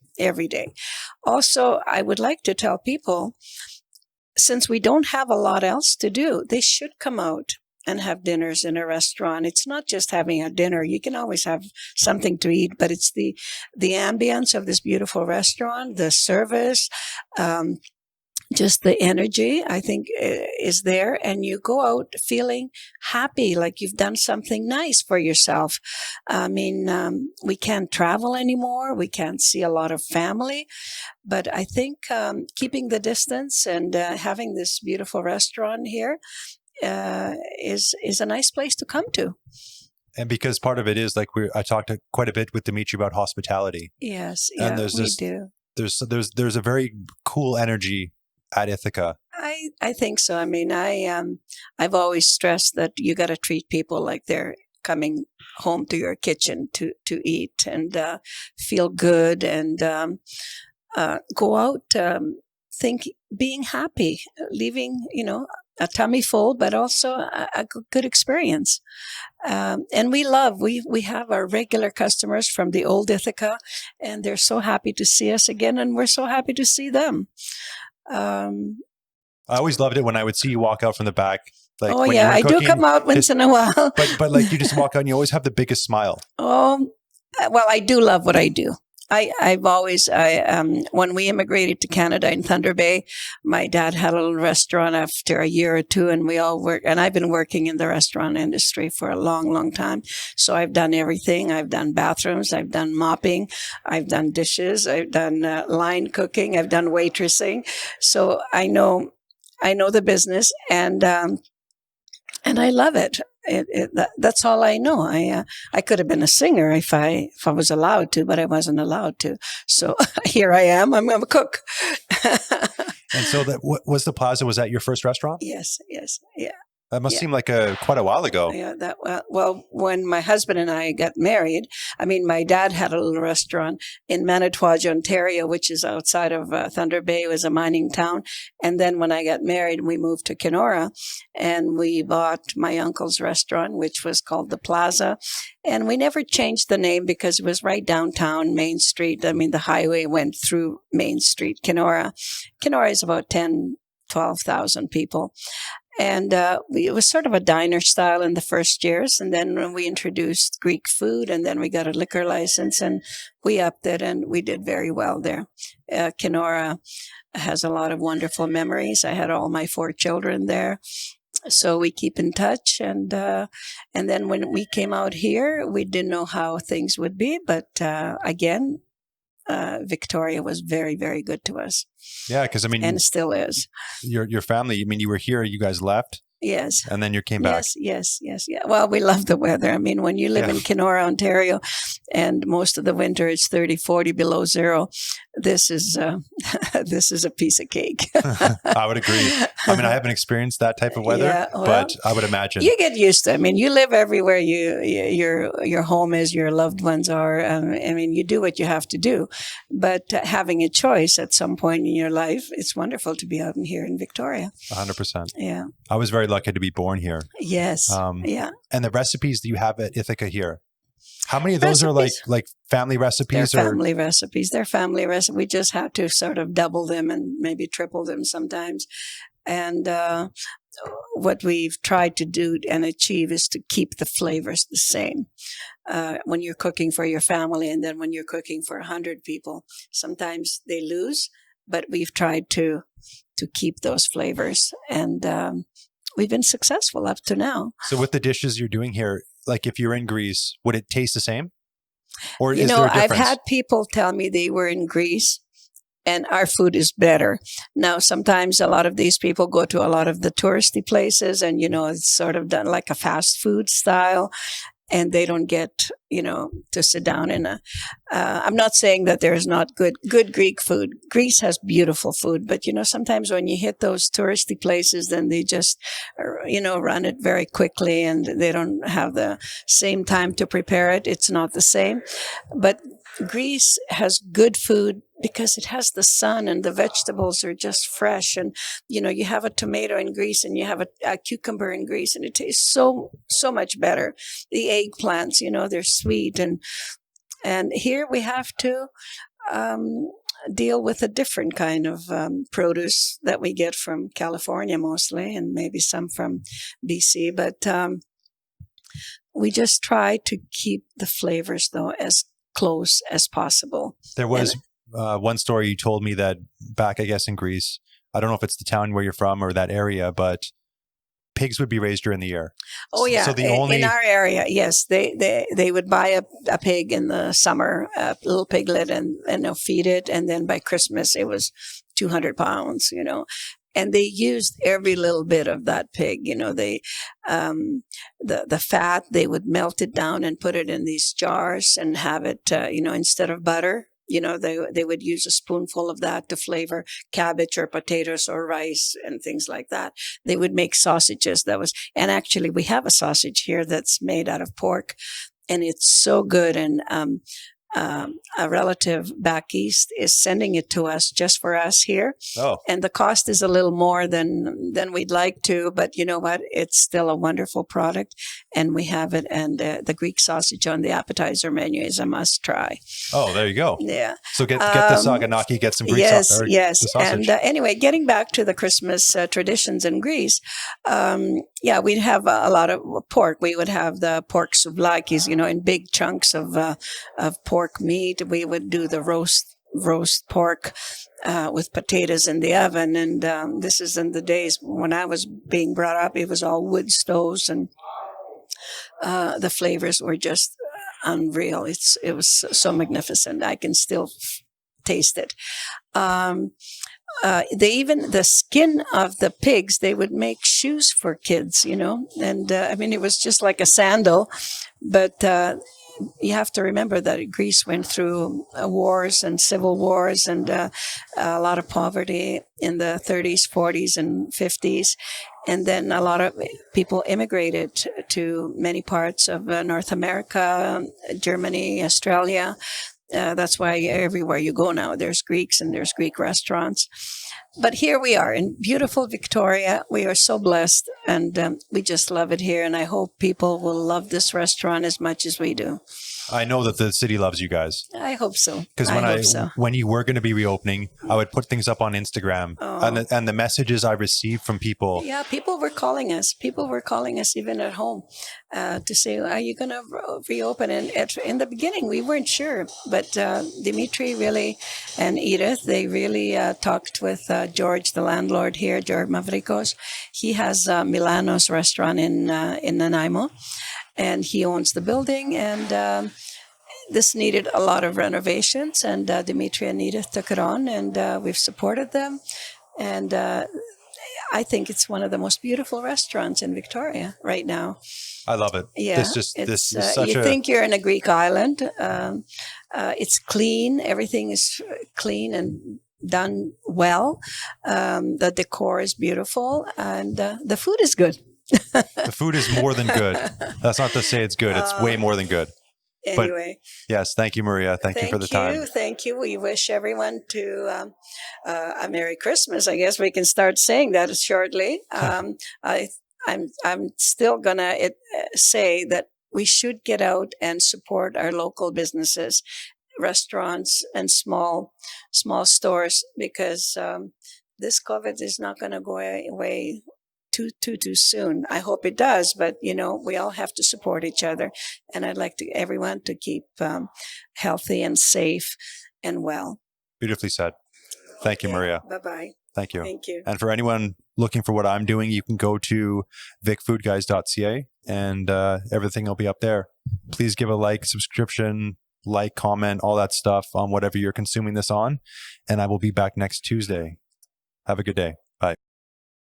C: Also, I would like to tell people, since we don't have a lot else to do, they should come out and have dinners in a restaurant. It's not just having a dinner. You can always have something to eat, but it's the ambience of this beautiful restaurant, the service, just the energy, I think, is there. And you go out feeling happy, like you've done something nice for yourself. We can't travel anymore. We can't see a lot of family. But I think keeping the distance and having this beautiful restaurant here is a nice place to come to.
A: And because part of it is I talked quite a bit with Dimitri about hospitality.
C: Yes,
A: and
C: we do.
A: There's a very cool energy at Ithaka.
C: I think so. I've always stressed that you got to treat people like they're coming home to your kitchen to eat and feel good and go out being happy, leaving a tummy full, but also a good experience. And we have our regular customers from the old Ithaka, and they're so happy to see us again, and we're so happy to see them. I
A: always loved it when I would see you walk out from the back.
C: I do come out once in a while.
A: But you just walk out and you always have the biggest smile.
C: Well, I do love what I do. When we immigrated to Canada in Thunder Bay, my dad had a little restaurant after a year or two, and we all worked, and I've been working in the restaurant industry for a long, long time. So I've done everything. I've done bathrooms. I've done mopping. I've done dishes. I've done line cooking. I've done waitressing. So I know the business, and I love it. That's all I know. I could have been a singer if I was allowed to, but I wasn't allowed to. So here I am. I'm a cook.
A: And so was the Plaza? Was that your first restaurant?
C: Yes. Yeah.
A: That must seem like quite a while ago.
C: Yeah. When my husband and I got married, my dad had a little restaurant in Manitowoc, Ontario, which is outside of Thunder Bay. It was a mining town. And then when I got married, we moved to Kenora, and we bought my uncle's restaurant, which was called the Plaza. And we never changed the name because it was right downtown Main Street. The highway went through Main Street, Kenora. Kenora is about 12,000 people. And it was sort of a diner style in the first years. And then when we introduced Greek food, and then we got a liquor license, and we upped it, and we did very well there. Kenora has a lot of wonderful memories. I had all my 4 children there. So we keep in touch. And then when we came out here, we didn't know how things would be. But again, Victoria was very, very good to us.
A: Yeah, because
C: and still is.
A: Your family. You were here. You guys left.
C: Yes.
A: And then you came back.
C: Yes. Yeah. Well, we love the weather. When you live in Kenora, Ontario, and most of the winter it's 30, 40 below zero, this is a piece of cake.
A: I would agree. I haven't experienced that type of weather, but I would imagine.
C: You get used to it. You live everywhere your home is, your loved ones are. You do what you have to do. But having a choice at some point in your life, it's wonderful to be out here in Victoria.
A: 100%.
C: Yeah.
A: I was very lucky to be born here.
C: Yes. Yeah.
A: And the recipes that you have at Ithaka here, how many of those are like family recipes?
C: They're family recipes. They're family recipes. We just have to sort of double them and maybe triple them sometimes. And what we've tried to do and achieve is to keep the flavors the same. When you're cooking for your family, and then when you're cooking for 100 people, sometimes they lose, but we've tried to keep those flavors, and we've been successful up to now.
A: So with the dishes you're doing here, like if you're in Greece, would it taste the same? Or
C: You
A: is
C: know,
A: there a
C: I've
A: difference?
C: had people tell me they were in Greece and our food is better. Now, sometimes a lot of these people go to a lot of the touristy places and, you know, it's sort of done like a fast food style, and they don't get, you know, to sit down in a, I'm not saying that there's not good Greek food. Greece has beautiful food, but, you know, sometimes when you hit those touristy places, then they just, you know, run it very quickly and they don't have the same time to prepare it. It's not the same. But Greece has good food because it has the sun and the vegetables are just fresh. And, you know, you have a tomato in Greece and you have a cucumber in Greece and it tastes so much better. The eggplants, you know, they're sweet. And here we have to deal with a different kind of produce that we get from California mostly, and maybe some from BC. But we just try to keep the flavors, though, as close as possible.
A: There was one story you told me that back, I guess, in Greece, I don't know if it's the town where you're from or that area, but pigs would be raised during the year.
C: Oh yeah,
A: So
C: in our area, yes, they would buy a pig in the summer, a little piglet, and they'll feed it, and then by Christmas it was 200 pounds, you know. And they used every little bit of that pig, you know. They, the fat, they would melt it down and put it in these jars and have it, you know, instead of butter. You know, they would use a spoonful of that to flavor cabbage or potatoes or rice and things like that. They would make sausages. And actually we have a sausage here that's made out of pork, and it's so good. And a relative back east is sending it to us just for us here.
A: Oh.
C: And the cost is a little more than we'd like to, but you know what? It's still a wonderful product, and we have it. And the Greek sausage on the appetizer menu is a must try.
A: Oh, there you go.
C: Yeah.
A: So get the saganaki, get some Greek sausage.
C: Yes.
A: The sausage.
C: And anyway, getting back to the Christmas traditions in Greece, yeah, we'd have a lot of pork. We would have the pork souvlakis, you know, in big chunks of pork meat. We would do the roast pork with potatoes in the oven. And this is in the days when I was being brought up. It was all wood stoves, and the flavors were just unreal. It was so magnificent. I can still taste it. The skin of the pigs, they would make shoes for kids, you know. And I mean, it was just like a sandal, but you have to remember that Greece went through wars and civil wars and a lot of poverty in the 30s, 40s, and 50s. And then a lot of people immigrated to many parts of North America, Germany, Australia. That's why everywhere you go now, there's Greeks and there's Greek restaurants. But here we are in beautiful Victoria. We are so blessed, and we just love it here. And I hope people will love this restaurant as much as we do.
A: I know that the city loves you guys.
C: I hope so.
A: Because when you were going to be reopening, I would put things up on Instagram, and the messages I received from people.
C: Yeah, people were calling us. People were calling us even at home to say, "Are you going to reopen?" And in the beginning, we weren't sure, but Dimitri really and Edith, they really talked with George, the landlord here, George Mavrikos. He has Milano's restaurant in Nanaimo, and he owns the building, and this needed a lot of renovations, and Dimitri and Edith took it on, and we've supported them. And I think it's one of the most beautiful restaurants in Victoria right now.
A: I love it.
C: Yeah,
A: this is such
C: you think you're in a Greek island. It's clean. Everything is clean and done well. The decor is beautiful, and the food is good.
A: The food is more than good. That's not to say it's good. It's way more than good.
C: Anyway.
A: But yes, thank you, Maria. Thank you for the time.
C: Thank you. We wish everyone to a Merry Christmas. I guess we can start saying that shortly. I'm still gonna say that we should get out and support our local businesses, restaurants, and small stores, because this COVID is not going to go away too soon. I hope it does, but we all have to support each other, and I'd like everyone to keep healthy and safe and well.
A: Beautifully said. Thank you, Maria.
C: Bye-bye.
A: Thank you.
C: Thank you.
A: And for anyone looking for what I'm doing, you can go to VicFoodGuys.ca and everything will be up there. Please give a like, subscription, comment, all that stuff on whatever you're consuming this on. And I will be back next Tuesday. Have a good day.